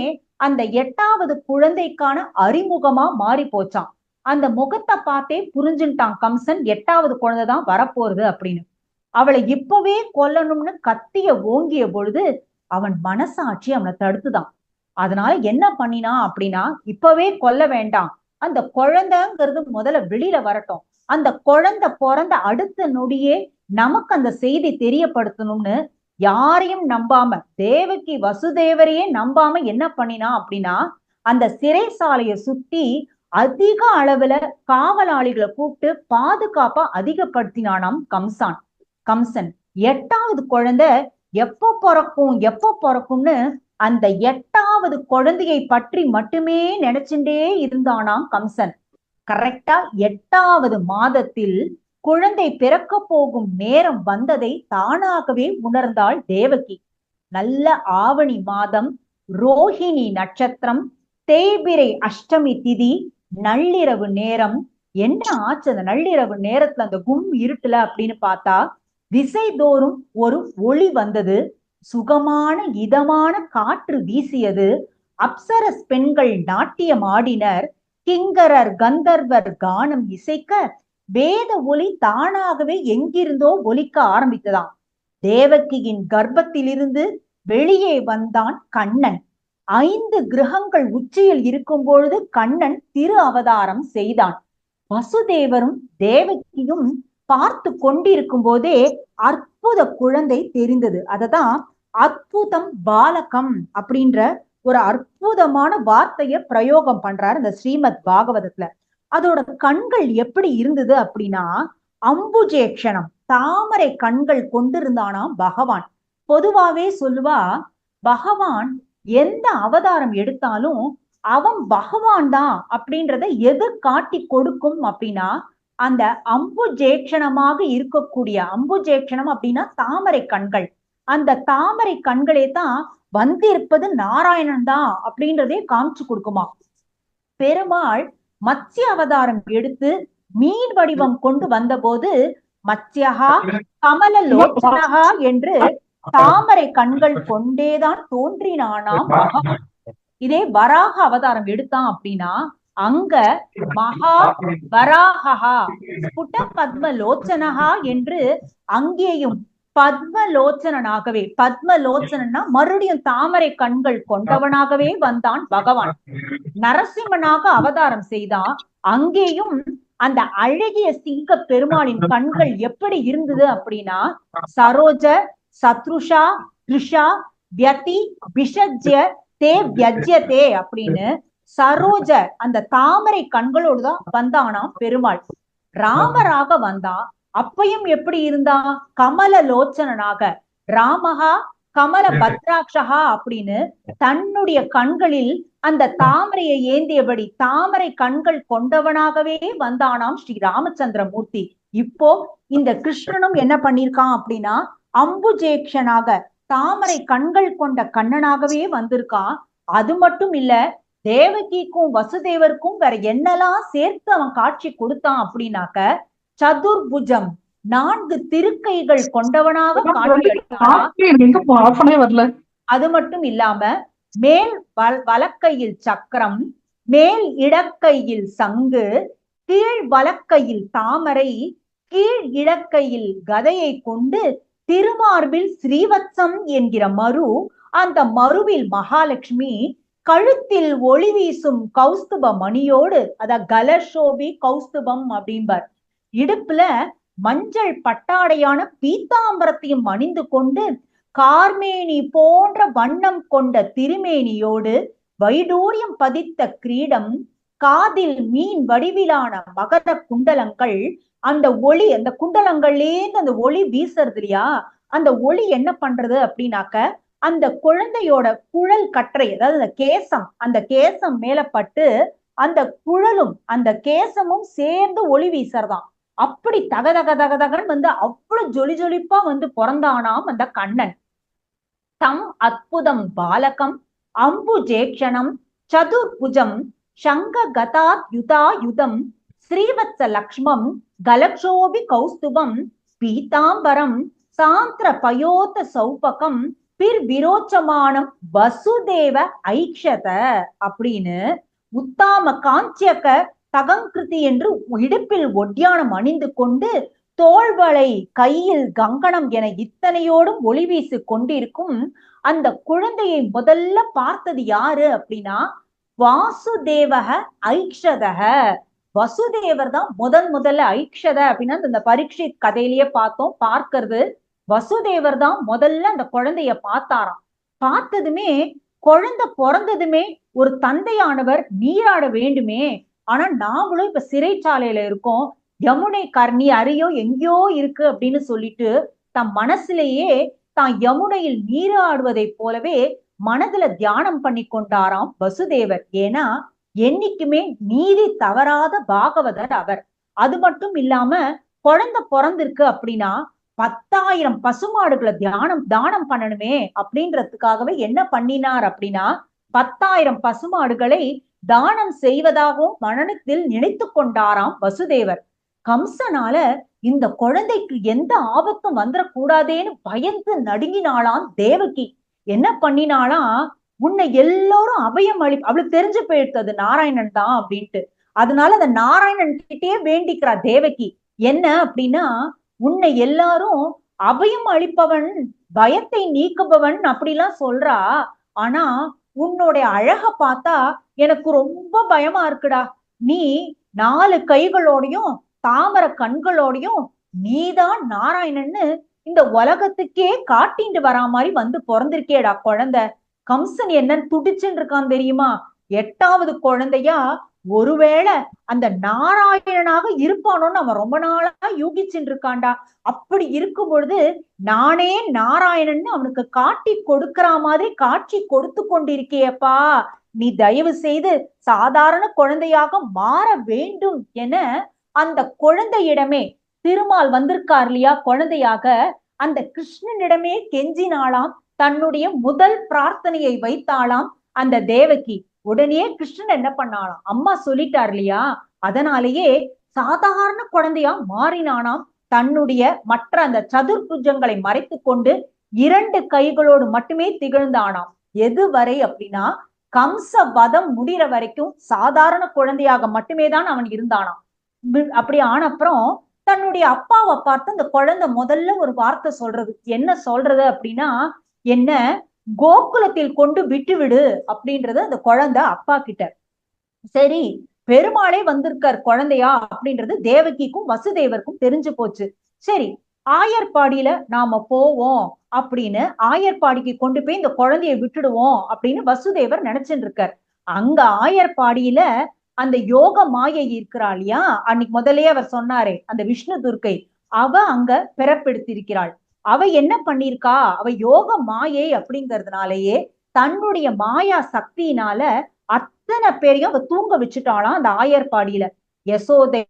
அந்த 8வது குழந்தைக்கான அறிமுகமா மாறி போச்சான். அந்த முகத்தை பார்த்தே புரிஞ்சுட்டான் கம்சன், 8வது குழந்தைதான் வரப்போறது அப்படின்னு. அவளை இப்பவே கொல்லணும்னு கத்திய ஓங்கிய பொழுது அவன் மனசாட்சி அவனை தடுத்துதான். அதனால என்ன பண்ணினா அப்படின்னா, இப்பவே கொல்ல வேண்டாம், அந்த குழந்தைங்கிறது முதல்ல வெளியில வரட்டும், அந்த குழந்தை பிறந்த அடுத்த நொடியே நமக்கு அந்த செய்தி தெரியப்படுத்தணும்னு யாரையும் நம்பாம, தேவகி வசுதேவரையே நம்பாம என்ன பண்ணினா அப்படின்னா, அந்த சிறைசாலையை சுத்தி அதிக அளவுல காவலாளிகளை கூப்பிட்டு பாதுகாப்பா அதிகப்படுத்தினானாம் கம்சன். 8வது குழந்தை எப்போ பிறக்கும்னு அந்த 8வது குழந்தையை பற்றி மட்டுமே நினைச்சுட்டே இருந்தானாம் கம்சன். கரெக்டா 8வது மாதத்தில் குழந்தை பிறக்க போகும் நேரம் வந்ததை தானாகவே உணர்ந்தாள் தேவகி. நல்ல ஆவணி மாதம், ரோஹிணி நட்சத்திரம், தேய்பிரை அஷ்டமி திதி, நள்ளிரவு நேரம். என்ன ஆச்சு அந்த நள்ளிரவு நேரத்துல, அந்த கும் இருட்டுல அப்படின்னு பார்த்தா திசைதோறும் ஒரு ஒளி வந்தது. சுகமான இதமான காற்று வீசியது. அப்சரஸ் பெண்கள் நாட்டியம் ஆடினர். கிங்கரர் கந்தர்வர் கானம் இசைக்க வேத ஒலி தானாகவே எங்கிருந்தோ ஒலிக்க ஆரம்பித்ததாம். தேவகியின் கர்ப்பத்திலிருந்து வெளியே வந்தான் கண்ணன். 5 கிரகங்கள் உச்சியில் இருக்கும் பொழுது கண்ணன் திரு அவதாரம் செய்தான். வசுதேவரும் தேவகியும் பார்த்து கொண்டிருக்கும் போதே அற்புத குழந்தை தெரிந்தது. அததான் அற்புதம் பாலகம் அப்படின்ற ஒரு அற்புதமான வார்த்தைய பிரயோகம் பண்றாரு இந்த ஸ்ரீமத் பாகவதத்துல. அதோட கண்கள் எப்படி இருந்தது அப்படின்னா, அம்புஜேக்ஷணம், தாமரை கண்கள் கொண்டிருந்தானாம் பகவான். பொதுவாவே சொல்லுவா, பகவான் எந்த அவதாரம் எடுத்தாலும் அவன் பகவான் தான் அப்படின்றத எது காட்டி கொடுக்கும் அப்படின்னா, அந்த அம்புஜேக்ஷணமாக இருக்கக்கூடிய, அம்புஜேக்ஷணம் அப்படின்னா தாமரை கண்கள், அந்த தாமரை கண்களே தான் வந்திருப்பது நாராயணன் தான் அப்படின்றதே காமிச்சு கொடுக்குமா. பெருமாள் மத்ஸ்ய அவதாரம் எடுத்து மீன் வடிவம் கொண்டு வந்த போது மத்ஸ்யஹா கமல லோச்சனஹா என்று தாமரை கண்கள் கொண்டேதான் தோன்றினானாம் பகவான். இதே வராக அவதாரம் எடுத்தான் அப்படின்னா அங்க மகா வராகா ஸ்புட பத்மலோச்சனஹா என்று அங்கேயும் பத்மலோச்சனாகவே, பத்மலோச்சனா மறுபடியும் தாமரை கண்கள் கொண்டவனாகவே வந்தான் பகவான். நரசிம்மனாக அவதாரம் செய்தான், அங்கேயும் அந்த அழகிய சிங்க பெருமாளின் கண்கள் எப்படி இருந்தது அப்படின்னா, சரோஜ சத்ருஷா த்ரிஷா வியதி விஷஜ்ய தே வியஜ்யதே அப்படின்னு சரோஜ அந்த தாமரை கண்களோடுதான் வந்தானாம் பெருமாள். ராமராக வந்தான், அப்பையும் எப்படி இருந்தா, கமல லோச்சனாக. ராமஹா கமல பத்ராட்சகா அப்படின்னு தன்னுடைய கண்களில் அந்த தாமரையை ஏந்தியபடி தாமரை கண்கள் கொண்டவனாகவே வந்தானாம் ஸ்ரீ ராமச்சந்திரமூர்த்தி. இப்போ இந்த கிருஷ்ணனும் என்ன பண்ணிருக்கான் அப்படின்னா, அம்புஜேக்ஷனாக தாமரை கண்கள் கொண்ட கண்ணனாகவே வந்திருக்கான். அது மட்டும் இல்ல, தேவகிக்கும் வசுதேவருக்கும் வேற என்னெல்லாம் சேர்த்து அவன் காட்சி கொடுத்தான் அப்படின்னாக்க, சதுர்புஜம் 4 திருக்கைகள் கொண்டவனாக காட்சி அளித்தான். அது மட்டும் இல்லாம மேல் வலக்கையில் சக்கரம், மேல் இடக்கையில் சங்கு, கீழ் வலக்கையில் தாமரை, கீழ் இடக்கையில் கதையை கொண்டு திருமார்பில் ஸ்ரீவத்சம் என்கிற மரு, அந்த மருவில் மகாலட்சுமி, கழுத்தில் ஒளி வீசும் கௌஸ்துப மணியோடு, அத கலசோபி கௌஸ்துபம் அப்படின்பார், இடுப்புல மஞ்சள் பட்டாடையான பீத்தாம்பரத்தையும் அணிந்து கொண்டு கார்மேனி போன்ற வண்ணம் கொண்ட திருமேனியோடு வைடூரியம் பதித்த கிரீடம், காதில் மீன் வடிவிலான மகர குண்டலங்கள், அந்த ஒளி, அந்த குண்டலங்கள்லேருந்து அந்த ஒளி வீசுறது இல்லையா, அந்த ஒளி என்ன பண்றது அப்படின்னாக்க அந்த குழந்தையோட குழல் கற்றை, அதாவது அந்த கேசம் மேல பட்டு அந்த குழலும் அந்த கேசமும் சேர்ந்து ஒளி வீசறதாம். அப்படி தகதக தகதகன்னு அவ்வளவு ஜொலி ஜொலிப்பா பிறந்தானாம் அந்த கண்ணன். தம் அற்புதம் பாலகம் அம்புஜேக்ஷணம் சதுர்புஜம் சங்க கதாத் யுதாயுதம் ஸ்ரீவத்ச லக்ஷ்மம் கலக்ஷோபி கௌஸ்துபம் பீதாம்பரம் சாந்திர பயோத சௌபகம் பிர் விரோச்சமானம் வசுதேவ ஐக்ஷத அப்படின்னு உத்தாம காஞ்சியக்க தகங்கிருதி என்று இடுப்பில் ஒட்டியானம் அணிந்து கொண்டு தோள்வளை கையில் கங்கணம் என இத்தனையோடும் ஒளி வீசி கொண்டிருக்கும் அந்த குழந்தையை முதல்ல பார்த்தது யாரு அப்படின்னா வாசுதேவக ஐக்ஷதக. வசுதேவர் தான் முதல்ல ஐக்ஷத அப்படின்னா இந்த பரீட்சித் கதையிலேயே பார்க்கிறது. வசுதேவர் தான் முதல்ல அந்த குழந்தைய பார்த்தாராம். பார்த்ததுமே குழந்தை பிறந்ததுமே ஒரு தந்தையானவர் நீராட வேண்டுமே, ஆனா நாமளும் இப்ப சிறைச்சாலையில இருக்கோம், யமுனை கர்ணி அரியோ எங்கேயோ இருக்கு அப்படின்னு சொல்லிட்டு தம் மனசுலேயே தான் யமுனையில் நீராடுவதை போலவே மனதுல தியானம் பண்ணி கொண்டாராம் வசுதேவர். ஏன்னா என்னைக்குமே நீதி தவறாத பாகவதர் அவர். அது மட்டும் இல்லாம குழந்தை பிறந்திருக்கு அப்படின்னா 10,000 பசுமாடுகளை தானம் பண்ணணுமே அப்படின்றதுக்காகவே என்ன பண்ணினார் அப்படின்னா 10,000 பசுமாடுகளை தானம் செய்வதாகவும் மனத்தில் நினைத்து கொண்டாராம் வசுதேவர். கம்சனால இந்த குழந்தைக்கு எந்த ஆபத்தும் வந்துடக்கூடாதேன்னு பயந்து நடுங்கினாளாம் தேவகி. என்ன பண்ணினாலாம், உன்னை எல்லாரும் அபயம் அவளுக்கு தெரிஞ்சு போயிடுது நாராயணன் தான் அப்படின்ட்டு. அதனால அந்த நாராயணன் கிட்டே வேண்டிக்கிறா தேவகி. என்ன அப்படின்னா, உன்னை எல்லாரும் அபயம் அளிப்பவன், பயத்தை நீக்குபவன் அப்படிலாம் சொல்றா. ஆனா உன்னோட அழக பார்த்தா எனக்கு ரொம்ப பயமா இருக்குடா. நீ 4 கைகளோடையும் தாமர கண்களோடையும் நீதான் நாராயணன்னு இந்த உலகத்துக்கே காட்டிட்டு வரா மாதிரி பிறந்திருக்கேடா குழந்தை. கம்சன் என்னன்னு துடிச்சுன்னு இருக்கான் தெரியுமா? 8வது குழந்தையா ஒருவேளை அந்த நாராயணனாக இருப்பானோன்னு அவன் ரொம்ப நாளா யூகிச்சுட்டு இருக்கான்டா. அப்படி இருக்கும் பொழுது நானே நாராயணன்னு அவனுக்கு காட்டி கொடுக்கிற மாதிரி காட்சி கொடுத்து கொண்டிருக்கியப்பா, நீ தயவு செய்து சாதாரண குழந்தையாக மாற வேண்டும் என அந்த குழந்தையிடமே, திருமால் வந்திருக்கார் இல்லையா குழந்தையாக, அந்த கிருஷ்ணனிடமே கெஞ்சினாளாம். தன்னுடைய முதல் பிரார்த்தனையை வைத்தாளாம் அந்த தேவகி. உடனே கிருஷ்ணன் என்ன பண்ணாலாம், அம்மா சொல்லிட்டார் இல்லையா, அதனாலேயே சாதாரண குழந்தையா மாறினானாம். தன்னுடைய மற்ற அந்த சதுர்புஜங்களை மறைத்து கொண்டு 2 கைகளோடு மட்டுமே திகழ்ந்தானாம். எது வரை அப்படின்னா கம்ச வதம் முடிகிற வரைக்கும் சாதாரண குழந்தையாக மட்டுமே தான் அவன் இருந்தானாம். அப்படி ஆனப்புறம் தன்னுடைய அப்பாவை பார்த்து அந்த குழந்தை முதல்ல ஒரு வார்த்தை சொல்றது. என்ன சொல்றது அப்படின்னா, என்ன கோகுலத்தில் கொண்டு விட்டுவிடு அப்படின்றது அந்த குழந்தை அப்பா கிட்ட. சரி, பெருமாளே வந்திருக்கார் குழந்தையா அப்படின்றது தேவகிக்கும் வசுதேவருக்கும் தெரிஞ்சு போச்சு. சரி, ஆயர்பாடியில நாம போவோம் அப்படின்னு ஆயர்பாடிக்கு கொண்டு போய் இந்த குழந்தைய விட்டுடுவோம் அப்படின்னு வசுதேவர் நினைச்சுட்டு இருக்கார். அங்க ஆயர்பாடியில அந்த யோக மாயை இருக்கிறா இல்லையா, அன்னைக்கு முதலே அவர் சொன்னாரே அந்த விஷ்ணு துர்க்கை, அவ அங்க பிறப்பெடுத்திருக்கிறாள். அவ என்ன பண்ணிருக்கா, அவ யோக மாயை அப்படிங்கிறதுனாலயே தன்னுடைய மாயா சக்தியினால அத்தனை பேரையும் அவ தூங்க வச்சுட்டாளாம் அந்த ஆயர்பாடியில. யசோதை,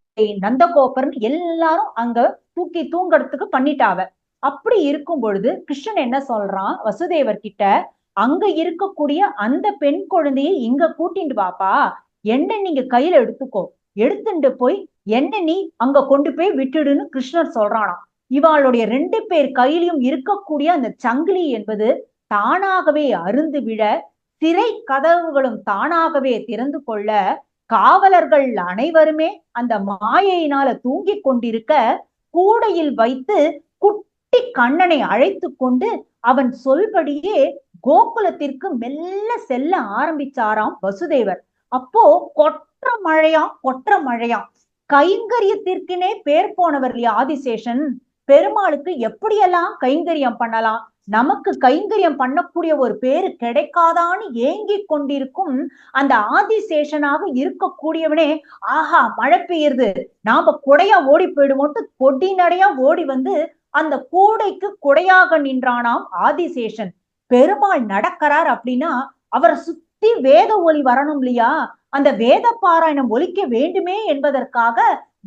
நந்தகோபர்னு எல்லாரும் அங்க தூக்கி தூங்கறதுக்கு பண்ணிட்டாவ. அப்படி இருக்கும் பொழுது கிருஷ்ணன் என்ன சொல்றான் வசுதேவர் கிட்ட, அங்க இருக்கக்கூடிய அந்த பெண் குழந்தையை இங்க கூட்டிட்டு வாப்பா, என்ன நீங்க கையில எடுத்துக்கோ, எடுத்துட்டு போய் என்ன நீ அங்க கொண்டு போய் விட்டுடுன்னு கிருஷ்ணர் சொல்றானாம். இவாளுடைய 2 பேர் கையிலும் இருக்கக்கூடிய அந்த சங்கிலி என்பது தானாகவே அருந்து விழ, சிறை கதவுகளும் தானாகவே திறந்து கொள்ள, காவலர்கள் அனைவருமே அந்த மாயையினால தூங்கி கொண்டிருக்க, கூடையில் வைத்து குட்டி கண்ணனை அழைத்து கொண்டு அவன் சொல்படியே கோகுலத்திற்கு மெல்ல செல்ல ஆரம்பிச்சாராம் வசுதேவர். அப்போ கொற்ற மழையாம். கைங்கரியத்திற்குனே பேர் போனவர் இல்லையா ஆதிசேஷன், பெருமாளுக்கு எப்படியெல்லாம் கைங்கரியம் பண்ணலாம், நமக்கு கைங்கரியம் பண்ணக்கூடிய ஒரு பேரு கிடைக்காதான்னு ஏங்கி கொண்டிருக்கும் அந்த ஆதிசேஷனாக இருக்கக்கூடியவனே, ஆஹா மழை பெய்யுது, நாம கொடையா ஓடி போயிடுவோம்ட்டு கொடி நடையா ஓடி வந்து அந்த கூடைக்கு கொடையாக நின்றானாம் ஆதிசேஷன். பெருமாள் நடக்கிறார் அப்படின்னா அவரை சுத்தி வேத ஒலி வரணும் இல்லையா? அந்த வேத பாராயணம் ஒலிக்க வேண்டுமே என்பதற்காக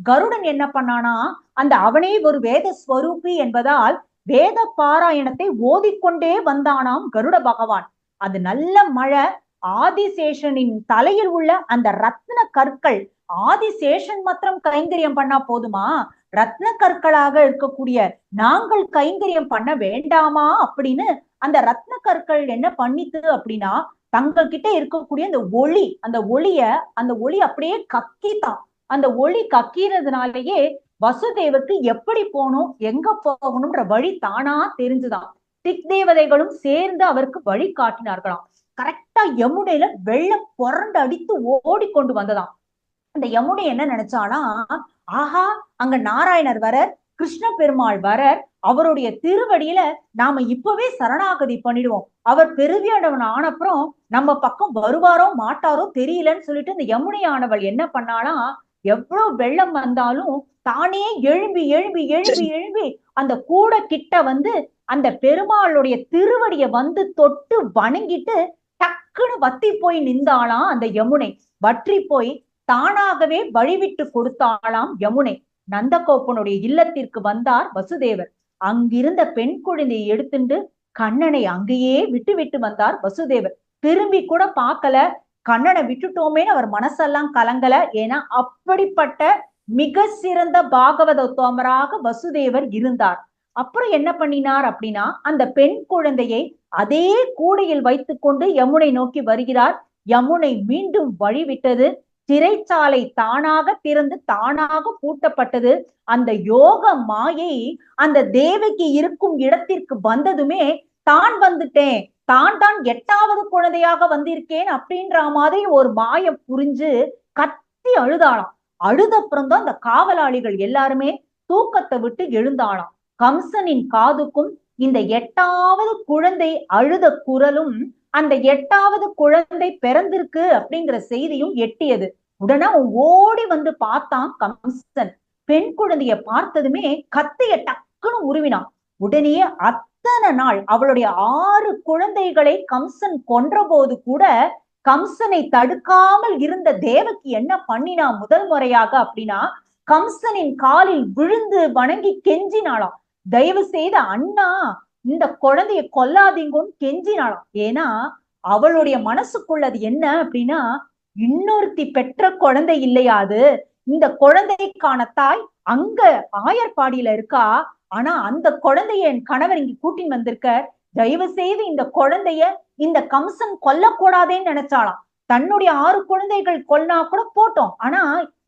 கருடன் என்ன பண்ணானா, அந்த அவனே ஒரு வேத ஸ்வரூபி என்பதால் வேத பாராயணத்தை ஓதிக்கொண்டே வந்தானாம் கருட பகவான். அது நல்ல மழை. ஆதிசேஷனின் தலையில் உள்ள அந்த ரத்ன கற்கள், ஆதிசேஷன் மாத்திரம் கைங்கரியம் பண்ணா போதுமா? ரத்ன கற்களாக இருக்கக்கூடிய நாங்கள் கைங்கரியம் பண்ண வேண்டாமா அப்படின்னு அந்த ரத்ன கற்கள் என்ன பண்ணித்து அப்படின்னா, தங்கள் கிட்ட இருக்கக்கூடிய அந்த ஒளி அப்படியே கக்கித்தான். அந்த ஒளி கக்கிறதுனாலேயே வசுதேவருக்கு எப்படி போகணும், எங்க போகணும்ன்ற வழி தானா தெரிஞ்சுதான். திக் தேவதைகளும் சேர்ந்து அவருக்கு வழி காட்டினார்களாம். கரெக்டா யமுனையில வெள்ளம் புரண்டு அடித்து ஓடிக்கொண்டு வந்ததாம். அந்த யமுனை என்ன நினைச்சானா, ஆஹா அங்க நாராயணர் வரர், கிருஷ்ண பெருமாள் வரர், அவருடைய திருவடியில நாம இப்பவே சரணாகதி பண்ணிடுவோம். அவர் பெருவியானவன் ஆனப்புறம் நம்ம பக்கம் வருவாரோ மாட்டாரோ தெரியலன்னு சொல்லிட்டு இந்த யமுனை ஆனவள் என்ன பண்ணானா, எவ்வளவு வெள்ளம் வந்தாலும் தானே எழும்பி எழும்பி எழும்பி எழும்பி அந்த கூட கிட்ட வந்து அந்த பெருமாளுடைய திருவடிய வந்து தொட்டு வணங்கிட்டு டக்குன்னு வத்தி போய் நின்றாளாம் அந்த யமுனை. வற்றி போய் தானாகவே வழிவிட்டு கொடுத்தாளாம் யமுனை. நந்தகோப்பனுடைய இல்லத்திற்கு வந்தார் வசுதேவர். அங்கிருந்த பெண் குழந்தையை எடுத்துட்டு கண்ணனை அங்கேயே விட்டு விட்டு வந்தார் வசுதேவர். திரும்பி கூட பார்க்கல. கண்ணனை விட்டுட்டோமேன்னு அவர் மனசெல்லாம் கலங்கல. ஏன்னா அப்படிப்பட்ட மிக சிறந்த பாகவதோத்தமராக வசுதேவர் இருந்தார். அப்புறம் என்ன பண்ணினார் அப்படின்னா, அந்த பெண் குழந்தையை அதே கூடையில் வைத்துக் கொண்டு யமுனை நோக்கி வருகிறார். யமுனை மீண்டும் வழிவிட்டது. சிறைச்சாலை தானாக திறந்து தானாக பூட்டப்பட்டது. அந்த யோக மாயை அந்த தேவகி இருக்கும் இடத்திற்கு வந்ததுமே தான் வந்துட்டேன், தான் 8வது குழந்தையாக வந்திருக்கேன் அப்படின்ற மாதிரி ஒரு மாயம் புரிஞ்சு கத்தி அழுதாளாம். அழுதப்புறம் தான் அந்த காவலாளிகள் எல்லாருமே தூக்கத்தை விட்டு எழுந்தாளாம். கம்சனின் காதுக்கும் இந்த 8வது குழந்தை அழுத குரலும் அந்த 8வது குழந்தை பிறந்திருக்கு அப்படிங்கிற செய்தியும் எட்டியது. உடனே ஓடி வந்து பார்த்தான் கம்சன். பெண் குழந்தைய பார்த்ததுமே கத்திய டக்குன்னு உருவினான். உடனே அத்தனை நாள் அவளுடைய 6 குழந்தைகளை கம்சன் கொன்ற போது கூட கம்சனை தடுக்காமல் இருந்த தேவகி என்ன பண்ணினா முதல் முறையாக அப்படின்னா, கம்சனின் காலில் விழுந்து வணங்கி கெஞ்சினாளாம். தயவு செய்த அண்ணா இந்த குழந்தைய கொல்லாதீங்கன்னு கெஞ்சினாளாம். ஏன்னா அவளுடைய மனசுக்குள்ளது என்ன அப்படின்னா, இன்னொருத்தி பெற்ற குழந்தை இல்லையாது, இந்த குழந்தைக்கான தாய் அங்க ஆயர்பாடியில இருக்கா, ஆனா அந்த குழந்தைய என் கணவர் இங்க கூட்டின்னு வந்திருக்க, தயவு செய்து இந்த குழந்தைய இந்த கம்சன் கொல்லக்கூடாதேன்னு நினைச்சாளாம். தன்னுடைய 6 குழந்தைகள் கொல்லா கூட போட்டோம், ஆனா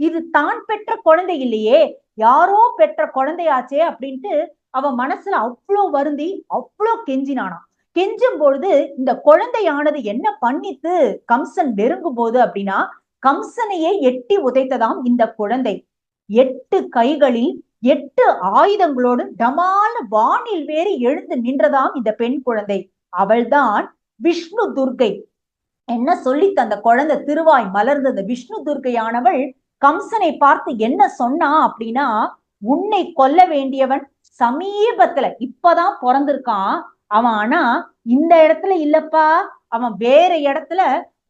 இது தான் பெற்ற குழந்தை இல்லையே, யாரோ பெற்ற குழந்தையாச்சே அப்படின்ட்டு அவ மனசுல அவ்வளோ வருந்தி அவ்வளோ கெஞ்சினானாம். கெஞ்சும் பொழுது இந்த குழந்தையானது என்ன பண்ணித்து கம்சன் நெருங்கும் போது அப்படின்னா, கம்சனையே எட்டி உதைத்ததாம் இந்த குழந்தை. 8 கைகளில் 8 ஆயுதங்களோடு டமால் வானில் வேறி எழுந்து நின்றதாம் இந்த பெண் குழந்தை. அவள்தான் விஷ்ணு துர்கை. என்ன சொல்லி அந்த குழந்தை திருவாய் மலர்ந்த அந்த விஷ்ணு துர்கையானவள் கம்சனை பார்த்து என்ன சொன்னா அப்படின்னா, உன்னை கொல்ல வேண்டியவன் சமீபத்துல இப்பதான் பிறந்திருக்கான், அவன் ஆனா இந்த இடத்துல இல்லப்பா, அவன் வேற இடத்துல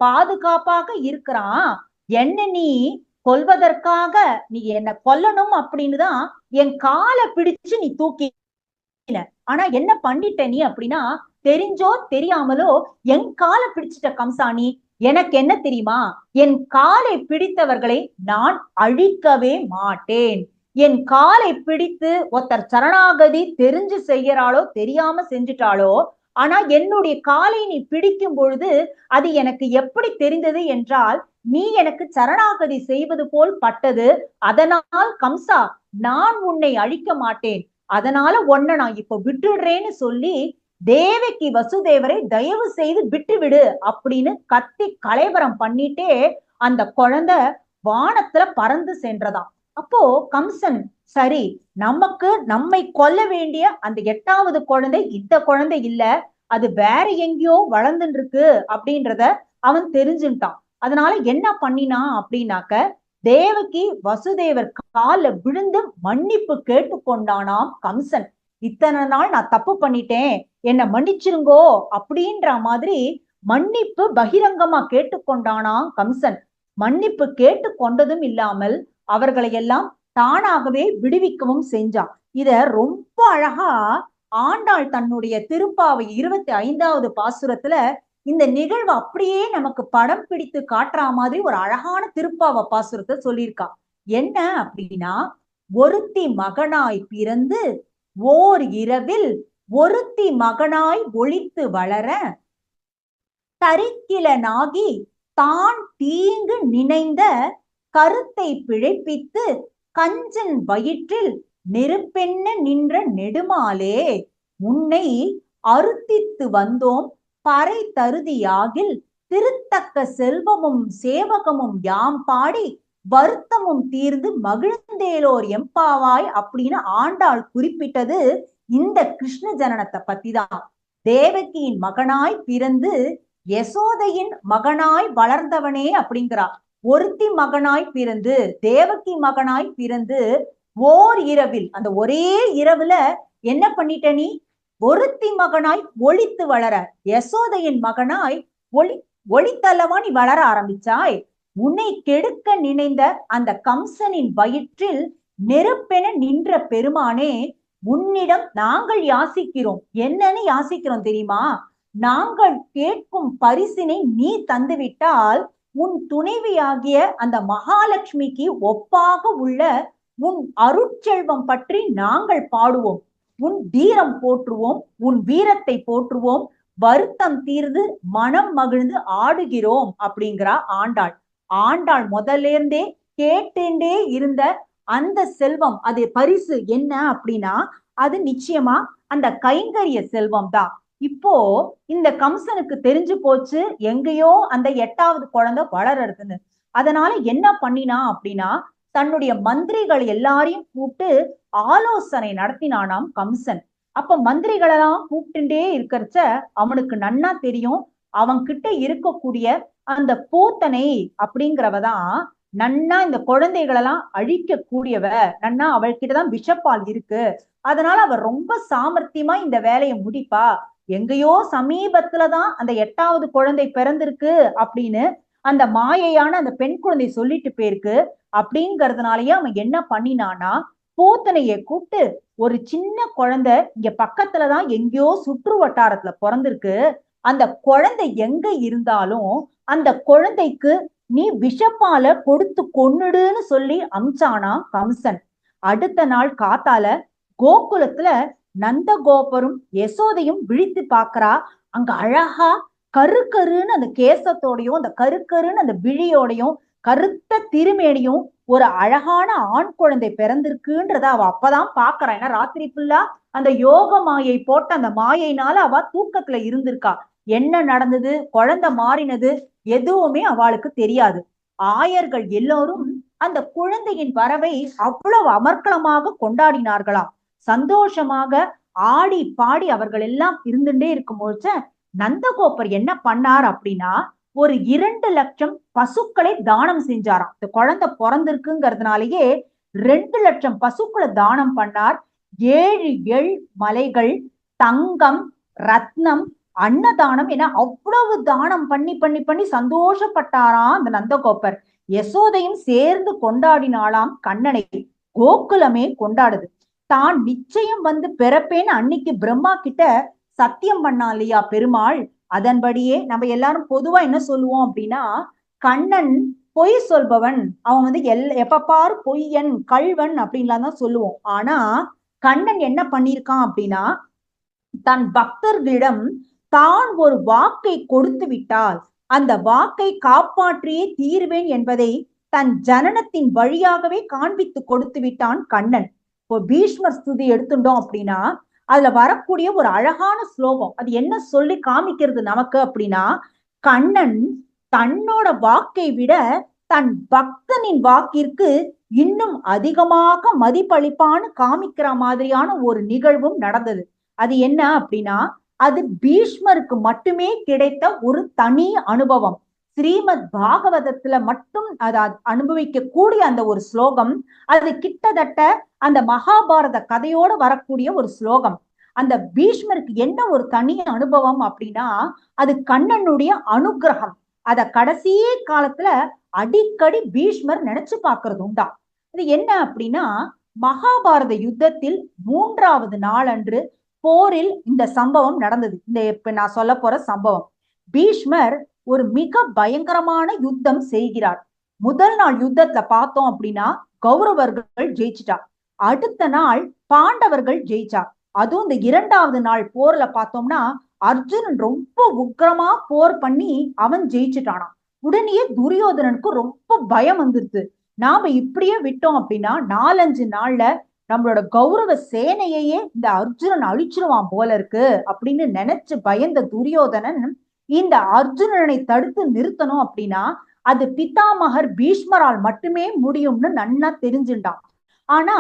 பாதுகாப்பாக இருக்கிறான். என்ன நீ கொல்வதற்காக நீ என்ன கொல்லணும் அப்படின்னு தான் என் காலை பிடிச்சு நீ தூக்கின, ஆனா என்ன பண்ணிட்ட நீ அப்படின்னா, தெரிஞ்சோ தெரியாமலோ என் காலை பிடிச்சிட்ட கம்சாணி. எனக்கு என்ன தெரியுமா, என் காலை பிடித்தவர்களை நான் அழிக்கவே மாட்டேன். என் காலை பிடித்து ஒருத்தர் சரணாகதி தெரிஞ்சு செய்யறாளோ தெரியாம செஞ்சுட்டாளோ, ஆனா என்னுடைய காலை நீ பிடிக்கும் பொழுது அது எனக்கு எப்படி தெரிந்தது என்றால், நீ எனக்கு சரணாகதி செய்வது போல் பட்டது. அதனால் கம்சா நான் உன்னை அழிக்க மாட்டேன், அதனால உன்னை நான் இப்ப விட்டுடுறேன்னு சொல்லி தேவகி வசுதேவரை தயவு செய்து விட்டு விடு அப்படின்னு கத்தி கலைவரம் பண்ணிட்டே அந்த குழந்தை வானத்துல பறந்து சென்றதாம். அப்போ கம்சன் சரி, நமக்கு நம்மை கொல்ல வேண்டிய அந்த 8வது குழந்தை இந்த குழந்தை இல்ல, அது வேற எங்கேயோ வளர்ந்துட்டு இருக்கு அப்படின்றத அவன் தெரிஞ்சுட்டான். அதனால என்ன பண்ணினான் அப்படின்னாக்க, தேவகி வசுதேவர் கால விழுந்து மன்னிப்பு கேட்டு கொண்டானாம் கம்சன். இத்தனை நாள் நான் தப்பு பண்ணிட்டேன், என்னை மன்னிச்சிருங்கோ அப்படின்ற மாதிரி மன்னிப்பு பகிரங்கமா கேட்டுக்கொண்டானாம் கம்சன். மன்னிப்பு கேட்டு கொண்டதும் இல்லாமல் அவர்களை எல்லாம் தானாகவே விடுவிக்கவும் செஞ்சான். இத ரொம்ப அழகா ஆண்டாள் தன்னுடைய திருப்பாவை 25வது பாசுரத்துல இந்த நிகழ்வு அப்படியே நமக்கு படம் பிடித்து காட்டுற மாதிரி ஒரு அழகான திருப்பாவை பாசுரத்தை சொல்லியிருக்கா. என்ன அப்படின்னா, ஒருத்தி மகனாய் பிறந்து ஓர் இரவில் ஒருத்தி மகனாய் ஒளித்து வளர தரிக்கிலனாகி தான் தீங்கு நினைந்த கருத்தை பிழைப்பித்து கஞ்சன் வயிற்றில் நெருப்பென்ன நின்ற நெடுமாலே உன்னை அறுத்தித்து வந்தோம் பறை தருதியாகில் திருத்தக்க செல்வமும் சேவகமும் யாம் பாடி வருத்தமும் தீர்ந்து மகிழ்ந்தேலோர் எம்பாவாய் அப்படின்னு ஆண்டாள் குறிப்பிட்டது இந்த கிருஷ்ண ஜனனத்தை பத்திதான். தேவகியின் மகனாய் பிறந்து யசோதையின் மகனாய் வளர்ந்தவனே அப்படிங்கிறார். ஒருத்தி மகனாய் பிறந்து தேவகி மகனாய் பிறந்து ஓர் இரவில், அந்த ஒரே இரவுல என்ன பண்ணிட்ட நீ? ஒருத்தி மகனாய் ஒளித்து வளர, யசோதையின் மகனாய் ஒளித்தல்லவா நீ வளர ஆரம்பிச்சாய். உன்னை கெடுக்க நினைந்த அந்த கம்சனின் வயிற்றில் நெருப்பென நின்ற பெருமானே, உன்னிடம் நாங்கள் யாசிக்கிறோம். என்னன்னு யாசிக்கிறோம் தெரியுமா? நாங்கள் கேட்கும் பரிசினை நீ தந்துவிட்டால் உன் துணைவியாகிய அந்த மகாலட்சுமிக்கு ஒப்பாக உள்ள உன் அருட்செல்வம் பற்றி நாங்கள் பாடுவோம். உன் வீரம் போற்றுவோம், உன் வீரத்தை போற்றுவோம், வருத்தம் தீர்ந்து மனம் மகிழ்ந்து ஆடுகிறோம் அப்படிங்கிறா ஆண்டாள். ஆண்டாள் முதல்ல இருந்தே கேட்டுண்டே இருந்த அந்த செல்வம், அது பரிசு என்ன அப்படின்னா, அது நிச்சயமா அந்த கைங்கரிய செல்வம் தான். இப்போ இந்த கம்சனுக்கு தெரிஞ்சு போச்சு எங்கேயோ அந்த 8வது குழந்தை வளர்றதுன்னு. அதனால என்ன பண்ணினா அப்படின்னா, தன்னுடைய மந்திரிகள் எல்லாரையும் கூப்பிட்டு ஆலோசனை நடத்தினானாம் கம்சன். அப்ப மந்திரிகளெல்லாம் கூப்பிட்டுட்டே இருக்கிறச்ச அவனுக்கு நன்னா தெரியும், அவன்கிட்ட இருக்கக்கூடிய அந்த பூத்தனை அப்படிங்கிறவதான் நன்னா இந்த குழந்தைகளெல்லாம் அழிக்க கூடியவ, நன்னா அவள்கிட்டதான் விஷப்பால் இருக்கு, அதனால அவ ரொம்ப சாமர்த்தியமா இந்த வேலையை முடிப்பா, எங்கேயோ சமீபத்துலதான் அந்த 8வது குழந்தை பிறந்திருக்கு அப்படின்னு அந்த மாயையான அந்த பெண் குழந்தை சொல்லிட்டு போயிருக்கு அப்படிங்கறதுனாலயே அவன் என்ன பண்ணினானா, பூத்தனைய கூப்பிட்டு, ஒரு சின்ன குழந்தை இங்க பக்கத்துலதான் எங்கேயோ சுற்று வட்டாரத்துல பிறந்திருக்கு, அந்த குழந்தை எங்க இருந்தாலும் அந்த குழந்தைக்கு நீ விஷப்பால கொடுத்து கொன்னுடுன்னு சொல்லி அமிச்சானா கம்சன். அடுத்த நாள் காத்தால கோகுலத்துல நந்தகோபரும் யசோதையும் விழித்து பாக்குறா. அங்க அழகா கருக்கருன்னு அந்த கேசத்தோடையும் அந்த கருக்கருன்னு அந்த விழியோடையும் கருத்த திருமேனியும் ஒரு அழகான ஆண் குழந்தை பிறந்திருக்குன்றத அவ அப்பதான் பாக்குறா. ஏன்னா ராத்திரி ஃபுல்லா அந்த யோக மாயை போட்ட அந்த மாயைனால அவ தூக்கத்துல இருந்திருக்கா. என்ன நடந்தது, குழந்தை மாறினது எதுவுமே அவளுக்கு தெரியாது. ஆயர்கள் எல்லோரும் அந்த குழந்தையின் வரவை அவ்வளவு அமர்க்களமாக கொண்டாடினார்களாம். சந்தோஷமாக ஆடி பாடி அவர்கள் எல்லாம் இருந்துட்டே இருக்கும்போது நந்தகோபர் என்ன பண்ணார் அப்படின்னா, ஒரு 2 லட்சம் பசுக்களை தானம் செஞ்சாராம். இந்த குழந்தை பிறந்திருக்குங்கிறதுனாலயே 2 லட்சம் பசுக்களை தானம் பண்ணார். 7 மலைகள் தங்கம் ரத்னம் அன்னதானம் என அவ்வளவு தானம் பண்ணி பண்ணி பண்ணி சந்தோஷப்பட்டாராம் அந்த நந்தகோபர். யசோதையும் சேர்ந்து கொண்டாடினாலாம் கண்ணனை. கோகுலமே கொண்டாடுது. தான் நிச்சயம் வந்து பிறப்பேன்னு அன்னைக்கு பிரம்மா கிட்ட சத்தியம் பண்ணா இல்லையா பெருமாள், அதன்படியே நம்ம எல்லாரும் பொதுவா என்ன சொல்லுவோம் அப்படின்னா, கண்ணன் பொய் சொல்பவன், அவன் வந்து எப்ப பாரு பொய்யன் கள்வன் அப்படின்லாம் தான் சொல்லுவோம். ஆனா கண்ணன் என்ன பண்ணிருக்கான் அப்படின்னா, தன் பக்தர்களிடம் தான் ஒரு வாக்கை கொடுத்து விட்டால் அந்த வாக்கை காப்பாற்றியே தீர்வேன் என்பதை தன் ஜனனத்தின் வழியாகவே காண்பித்து கொடுத்து விட்டான் கண்ணன். இப்போ பீஷ்மர் ஸ்துதி எடுத்துட்டோம் அப்படின்னா அதுல வரக்கூடிய ஒரு அழகான ஸ்லோகம், அது என்ன சொல்லி காமிக்கிறது நமக்கு அப்படின்னா, கண்ணன் தன்னோட வாக்கை விட தன் பக்தனின் வாக்கிற்கு இன்னும் அதிகமாக மதிப்பளிப்பான்னு காமிக்கிற மாதிரியான ஒரு நிகழ்வும் நடந்தது. அது என்ன அப்படின்னா, அது பீஷ்மருக்கு மட்டுமே கிடைத்த ஒரு தனி அனுபவம். ஸ்ரீமத் பாகவதத்துல மட்டும் அதை அனுபவிக்க கூடிய அந்த ஒரு ஸ்லோகம். அது கிட்டத்தட்ட அந்த மகாபாரத கதையோட வரக்கூடிய ஒரு ஸ்லோகம். அந்த பீஷ்மருக்கு என்ன ஒரு தனி அனுபவம் அப்படின்னா, அது கண்ணனுடைய அனுகிரகம். அத கடைசி காலத்துல அடிக்கடி பீஷ்மர் நினைச்சு பார்க்கறது உண்டா. இது என்ன அப்படின்னா, மகாபாரத யுத்தத்தில் 3வது நாள் அன்று போரில் இந்த சம்பவம் நடந்தது. இந்த இப்ப நான் சொல்ல போற சம்பவம். பீஷ்மர் ஒரு மிக பயங்கரமான யுத்தம் செய்கிறார். முதல் நாள் யுத்தத்துல பார்த்தோம் அப்படின்னா கௌரவர்கள் ஜெயிச்சிட்டா. அடுத்த நாள் பாண்டவர்கள் ஜெயிச்சா. அதுவும் இந்த 2வது நாள் போர்ல பார்த்தோம்னா அர்ஜுனன் ரொம்ப உக்கிரமா போர் பண்ணி அவன் ஜெயிச்சுட்டானான். உடனே துரியோதனனுக்கு ரொம்ப பயம் வந்துருது. நாம இப்படியே விட்டோம் அப்படின்னா 4-5 நாள்ல நம்மளோட கௌரவ சேனையையே இந்த அர்ஜுனன் அழிச்சிருவான் போல இருக்கு அப்படின்னு நினைச்சு பயந்த துரியோதனன் இந்த அர்ஜுனனை தடுத்து நிறுத்தணும் அப்படின்னா அது பிதாமகர் பீஷ்மரால் மட்டுமே முடியும்னு நன்னா தெரிஞ்சுட்டான். ஆனா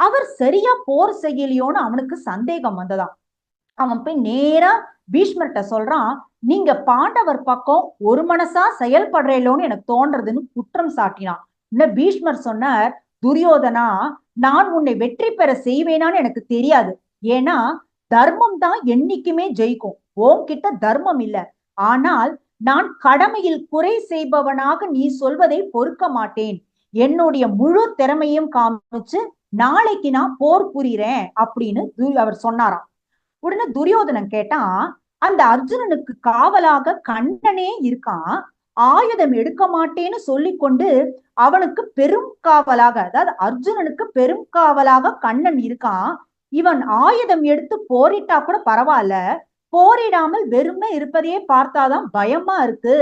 அவர் சரியா போர் செய்யலையோன்னு அவனுக்கு சந்தேகம் வந்ததாம். அவன் போய் நேரா பீஷ்மர்கிட்ட சொல்றான், நீங்க பாண்டவர் பக்கம் ஒரு மனசா செயல்படுறேலோன்னு எனக்கு தோன்றதுன்னு குற்றம் சாட்டினான். இன்னும் பீஷ்மர் சொன்னார், துரியோதனா, நான் உன்னை வெற்றி பெற செய்வேனான்னு எனக்கு தெரியாது. ஏன்னா தர்மம் தான் என்னைக்குமே ஜெயிக்கும். உன்கிட்ட தர்மம் இல்ல. ஆனால் நான் கடமையில் குறை செய்பவனாக நீ சொல்வதை பொறுக்க மாட்டேன். என்னுடைய முழு திறமையும் காமிச்சு நாளைக்கு நான் போர் புரிறேன் அப்படின்னு அவர் சொன்னாராம். உடனே துரியோதனன் கேட்டான், அந்த அர்ஜுனனுக்கு காவலாக கண்ணனே இருக்கான், ஆயுதம் எடுக்க மாட்டேன்னு சொல்லிக்கொண்டு அவனுக்கு பெரும் காவலாக, அதாவது அர்ஜுனனுக்கு பெரும் காவலாக கண்ணன் இருக்கான். இவன் ஆயுதம் எடுத்து போரிட்டா கூட பரவாயில்ல, போரிடாமல் வெறுமை இருப்பதையே பார்த்தாதான் பயமா இருக்கு,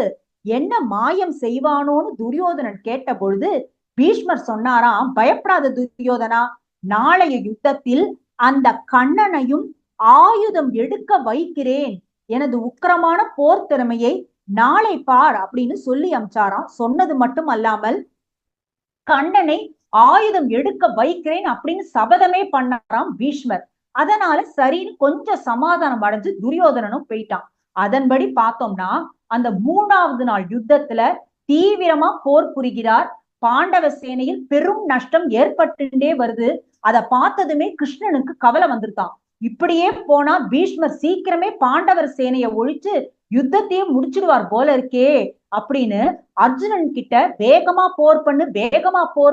என்ன மாயம் செய்வானோன்னு துரியோதனன் கேட்ட பொழுது பீஷ்மர் சொன்னாராம், பயப்படாத துரியோதனா, நாளைய யுத்தத்தில் அந்த கண்ணனையும் ஆயுதம் எடுக்க வைக்கிறேன், எனது உக்கிரமான போர் திறமையை நாளை பார் அப்படின்னு சொல்லி அமிச்சாராம். சொன்னது மட்டும் அல்லாமல் கண்ணனை ஆயுதம் எடுக்க வைக்கிறேன் அப்படின்னு சபதமே பண்ணாராம் பீஷ்மர். அதனால சரின்னு கொஞ்சம் சமாதானம் அடைஞ்சு துரியோதனனும் போயிட்டான். அதன்படி பார்த்தோம்னா அந்த 3வது நாள் யுத்தத்துல தீவிரமா போர் புரிகிறார். பாண்டவ சேனையில் பெரும் நஷ்டம் ஏற்பட்டுட்டே வருது. அதை பார்த்ததுமே கிருஷ்ணனுக்கு கவலை வந்துருத்தான். இப்படியே போனா பீஷ்மர் சீக்கிரமே பாண்டவர் சேனையை ஒழிச்சு யுத்தத்தையே முடிச்சிடுவார் போல இருக்கே அப்படின்னு அர்ஜுனன் கிட்ட வேகமா போர்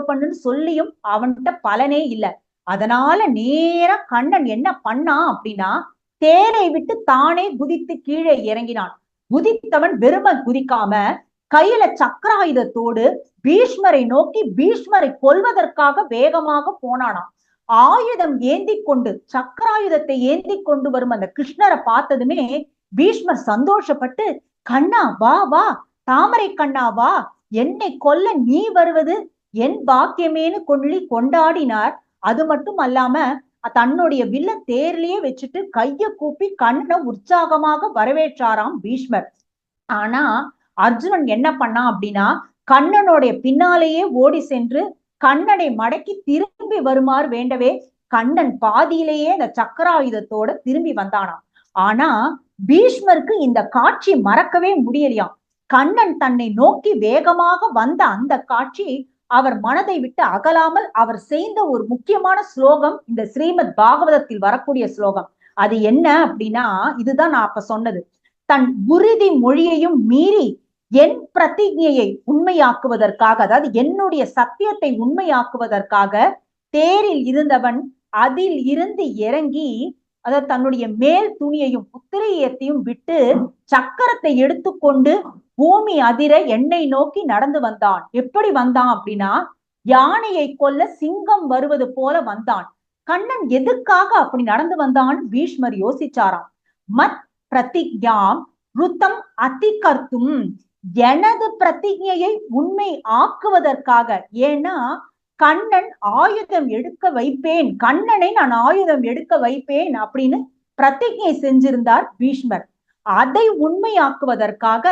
பண்ணுன்னு சொல்லியும் அவன்கிட்ட பலனே இல்லை. அதனால நேரா கண்ணன் என்ன பண்ணான் அப்படின்னா, தேரை விட்டு தானே குதித்து கீழே இறங்கினான். குதித்தவன் வெறுமை குதிக்காம கையில சக்கராயுதத்தோடு பீஷ்மரை நோக்கி பீஷ்மரை கொல்வதற்காக வேகமாக போனானாம். ஆயுதம் ஏந்தி கொண்டு சக்கராயுதத்தை ஏந்தி கொண்டு வரும் அந்த கிருஷ்ணரை பார்த்ததுமே பீஷ்மர் சந்தோஷப்பட்டு, கண்ணா வா வா, தாமரை கண்ணா வா, என்னை கொல்ல நீ வருவது என் பாக்கியமேனு கொள்ளி கொண்டாடினார். அது மட்டும் அல்லாம தன்னுடைய வில்ல தேர்லயே வச்சுட்டு கைய கூப்பி கண்ணனை உற்சாகமாக வரவேற்றாராம் பீஷ்மர். ஆனா அர்ஜுனன் என்ன பண்ணான் அப்படின்னா, கண்ணனுடைய பின்னாலேயே ஓடி சென்று கண்ணனை மடக்கி திரும்பி வருமாறு வேண்டவே கண்ணன் பாதியிலேயே அந்த சக்கராயுதத்தோட திரும்பி வந்தானாம். ஆனா பீஷ்மருக்கு இந்த காட்சி மறக்கவே முடியலையாம். கண்ணன் தன்னை நோக்கி வேகமாக வந்த அந்த காட்சி அவர் மனதை விட்டு அகலாமல் அவர் செய்த ஒரு முக்கியமான ஸ்லோகம் இந்த ஸ்ரீமத் பாகவதத்தில் வரக்கூடிய ஸ்லோகம். அது என்ன அப்படின்னா, இதுதான் நான் அப்ப சொன்னது. தன் உறுதி மொழியையும் மீறி என் பிரதிஜையை உண்மையாக்குவதற்காக, அதாவது என்னுடைய சத்தியத்தை உண்மையாக்குவதற்காக தேரில் இருந்தவன் அதில் இருந்து இறங்கி, அதாவது தன்னுடைய மேல் துணியையும் உத்திரையத்தையும் விட்டு சக்கரத்தை எடுத்துக்கொண்டு பூமி அதிர என்னை நோக்கி நடந்து வந்தான். எப்படி வந்தான் அப்படின்னா, யானையை கொல்ல சிங்கம் வருவது போல வந்தான். கண்ணன் எதுக்காக அப்படி நடந்து வந்தான்னு பீஷ்மர் யோசிச்சாராம். மத் பிரதிஜாம் ருத்தம் அதிகர்த்தும், எனது பிரதிஜையை உண்மை ஆக்குவதற்காக. ஏன்னா கண்ணன் ஆயுதம் எடுக்க வைப்பேன், கண்ணனை நான் ஆயுதம் எடுக்க வைப்பேன் அப்படின்னு பிரதிஜை செஞ்சிருந்தார் பீஷ்மர். அதை உண்மையாக்குவதற்காக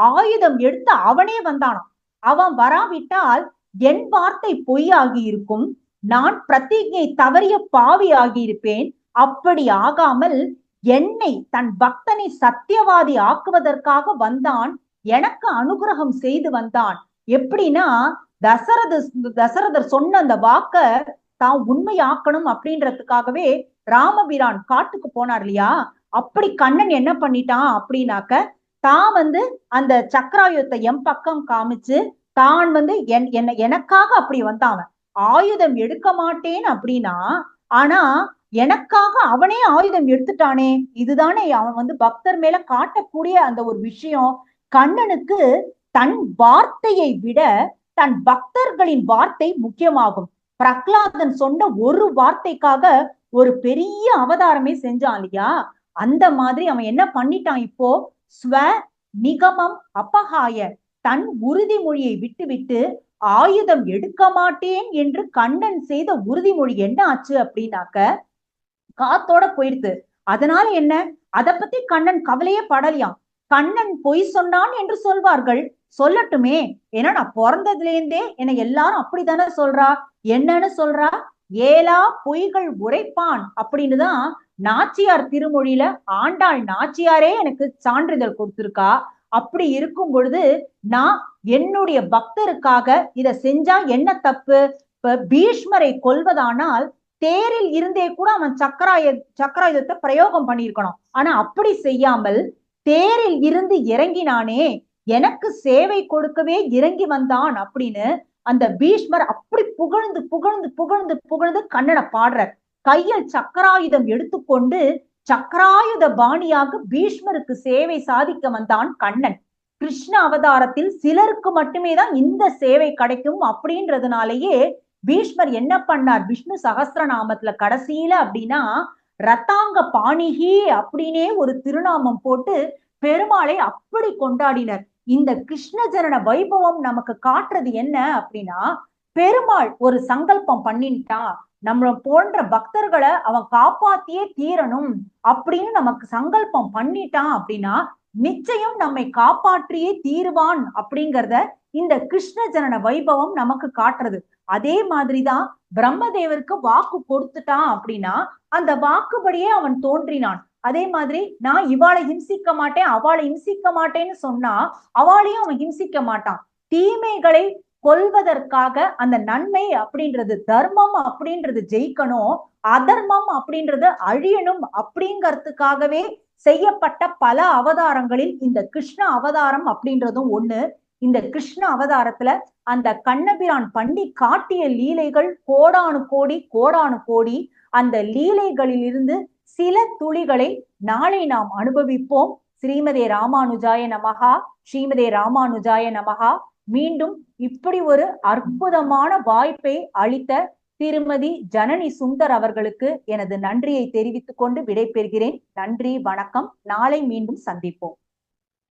ஆயுதம் எடுத்து அவனே வந்தானாம். அவன் வராவிட்டால் என் வார்த்தை பொய்யாகி இருக்கும், நான் பிரதிஜை தவறிய பாவி ஆகியிருப்பேன். அப்படி ஆகாமல் என்னை தன் பக்தனை சத்தியவாதி ஆக்குவதற்காக வந்தான், எனக்கு அனுகிரகம் செய்து வந்தான். எப்படின்னா தசரதர் சொன்ன அந்த வாக்க தான் உண்மையாக்கணும் அப்படின்றதுக்காகவே ராமபிரான் காட்டுக்கு போனார் இல்லையா? அப்படி கண்ணன் என்ன பண்ணிட்டான் அப்படின்னாக்க, தான் அந்த சக்கராயுதத்தை என் பக்கம் காமிச்சு தான் எனக்காக அப்படி வந்தான். ஆயுதம் எடுக்க மாட்டேன் அப்படின்னா, ஆனா எனக்காக அவனே ஆயுதம் எடுத்துட்டானே, இதுதானே அவன் பக்தர் மேல காட்டக்கூடிய அந்த ஒரு விஷயம். கண்ணனுக்கு தன் வார்த்தையை விட தன் பக்தர்களின் வார்த்தை முக்கியமாகும். பிரகலாதன் சொன்ன ஒரு வார்த்தைக்காக ஒரு பெரிய அவதாரமே செஞ்சான் இல்லையா? அந்த மாதிரி அவன் என்ன பண்ணிட்டான், இப்போ ஸ்வ நிகமம் அபகாய, தன் உறுதிமொழியை விட்டுவிட்டு ஆயுதம் எடுக்க மாட்டேன் என்று கண்ணன் செய்த உறுதிமொழி என்ன ஆச்சு அப்படின்னாக்க காத்தோட போயிடுது. அதனால என்ன, அதை பத்தி கண்ணன் கவலையே படலையாம். கண்ணன் பொய் சொன்னான் என்று சொல்வார்கள், சொல்லட்டுமே, ஏன்னா நான் பிறந்ததுல இருந்தே என்னை எல்லாரும் அப்படித்தானே சொல்றா. என்னன்னு சொல்றா, ஏலா பொய்கள் உரைப்பான் அப்படின்னுதான் நாச்சியார் திருமொழியில ஆண்டாள் நாச்சியாரே எனக்கு சான்றிதழ் கொடுத்திருக்கா. அப்படி இருக்கும் பொழுது நான் என்னுடைய பக்தருக்காக இதை செஞ்சா என்ன தப்பு? இப்ப பீஷ்மரை கொல்வதானால் தேரில் இருந்தே கூட அவன் சக்கராயுதத்தை பிரயோகம் பண்ணியிருக்கணும். ஆனா அப்படி செய்யாமல் தேரில் இருந்து இறங்கினானே, எனக்கு சேவை கொடுக்கவே இறங்கி வந்தான் அப்படின்னு அந்த பீஷ்மர் அப்படி புகழ்ந்து புகழ்ந்து புகழ்ந்து புகழ்ந்து கண்ணனை பாடுற. கையில் சக்கராயுதம் எடுத்துக்கொண்டு சக்கராயுத பாணியாக பீஷ்மருக்கு சேவை சாதிக்க வந்தான் கண்ணன். கிருஷ்ண அவதாரத்தில் சிலருக்கு மட்டுமே தான் இந்த சேவை கிடைக்கும் அப்படின்றதுனாலேயே பீஷ்மர் என்ன பண்ணார், விஷ்ணு சகஸ்ரநாமத்துல கடைசியில அப்படின்னா ரத்தாங்க பாணிகி அப்படின்னே ஒரு திருநாமம் போட்டு பெருமாளை அப்படி கொண்டாடினர். இந்த கிருஷ்ண ஜனன வைபவம் நமக்கு காட்டுறது என்ன அப்படின்னா, பெருமாள் ஒரு சங்கல்பம் பண்ணிட்டான், நம்மள போன்ற பக்தர்களை அவன் காப்பாத்தியே தீரணும் அப்படின்னு நமக்கு சங்கல்பம் பண்ணிட்டான் அப்படின்னா நிச்சயம் நம்மை காப்பாற்றியே தீருவான் அப்படிங்கிறத இந்த கிருஷ்ண ஜனன வைபவம் நமக்கு காட்டுறது. அதே மாதிரிதான் பிரம்மதேவருக்கு வாக்கு கொடுத்துட்டான் அப்படின்னா அந்த வாக்குபடியே அவன் தோன்றினான். அதே மாதிரி நான் இவாளை ஹிம்சிக்க மாட்டேன் அவளை ஹிம்சிக்க மாட்டேன்னு சொன்னா அவளையும் அவன் ஹிம்சிக்க மாட்டான். தீமைகளை கொல்வதற்காக அந்த நன்மை அப்படின்றது, தர்மம் அப்படின்றது ஜெயிக்கணும், அதர்மம் அப்படின்றது அழியணும் அப்படிங்கிறதுக்காகவே செய்யப்பட்ட பல அவதாரங்களில் இந்த கிருஷ்ண அவதாரம் அப்படின்றதும் ஒண்ணு. இந்த கிருஷ்ண அவதாரத்துல அந்த கண்ணபிரான் பண்ணி காட்டிய லீலைகள் கோடானு கோடி. அந்த லீலைகளில் இருந்து சில துளிகளை நாளை நாம் அனுபவிப்போம். ஸ்ரீமதே ராமானுஜாய நமகா, ஸ்ரீமதே ராமானுஜாய நமகா. மீண்டும் இப்படி ஒரு அற்புதமான வாய்ப்பை அளித்த திருமதி ஜனனி சுந்தர் அவர்களுக்கு எனது நன்றியை தெரிவித்துக் கொண்டு விடைபெறுகிறேன். நன்றி, வணக்கம். நாளை மீண்டும் சந்திப்போம்.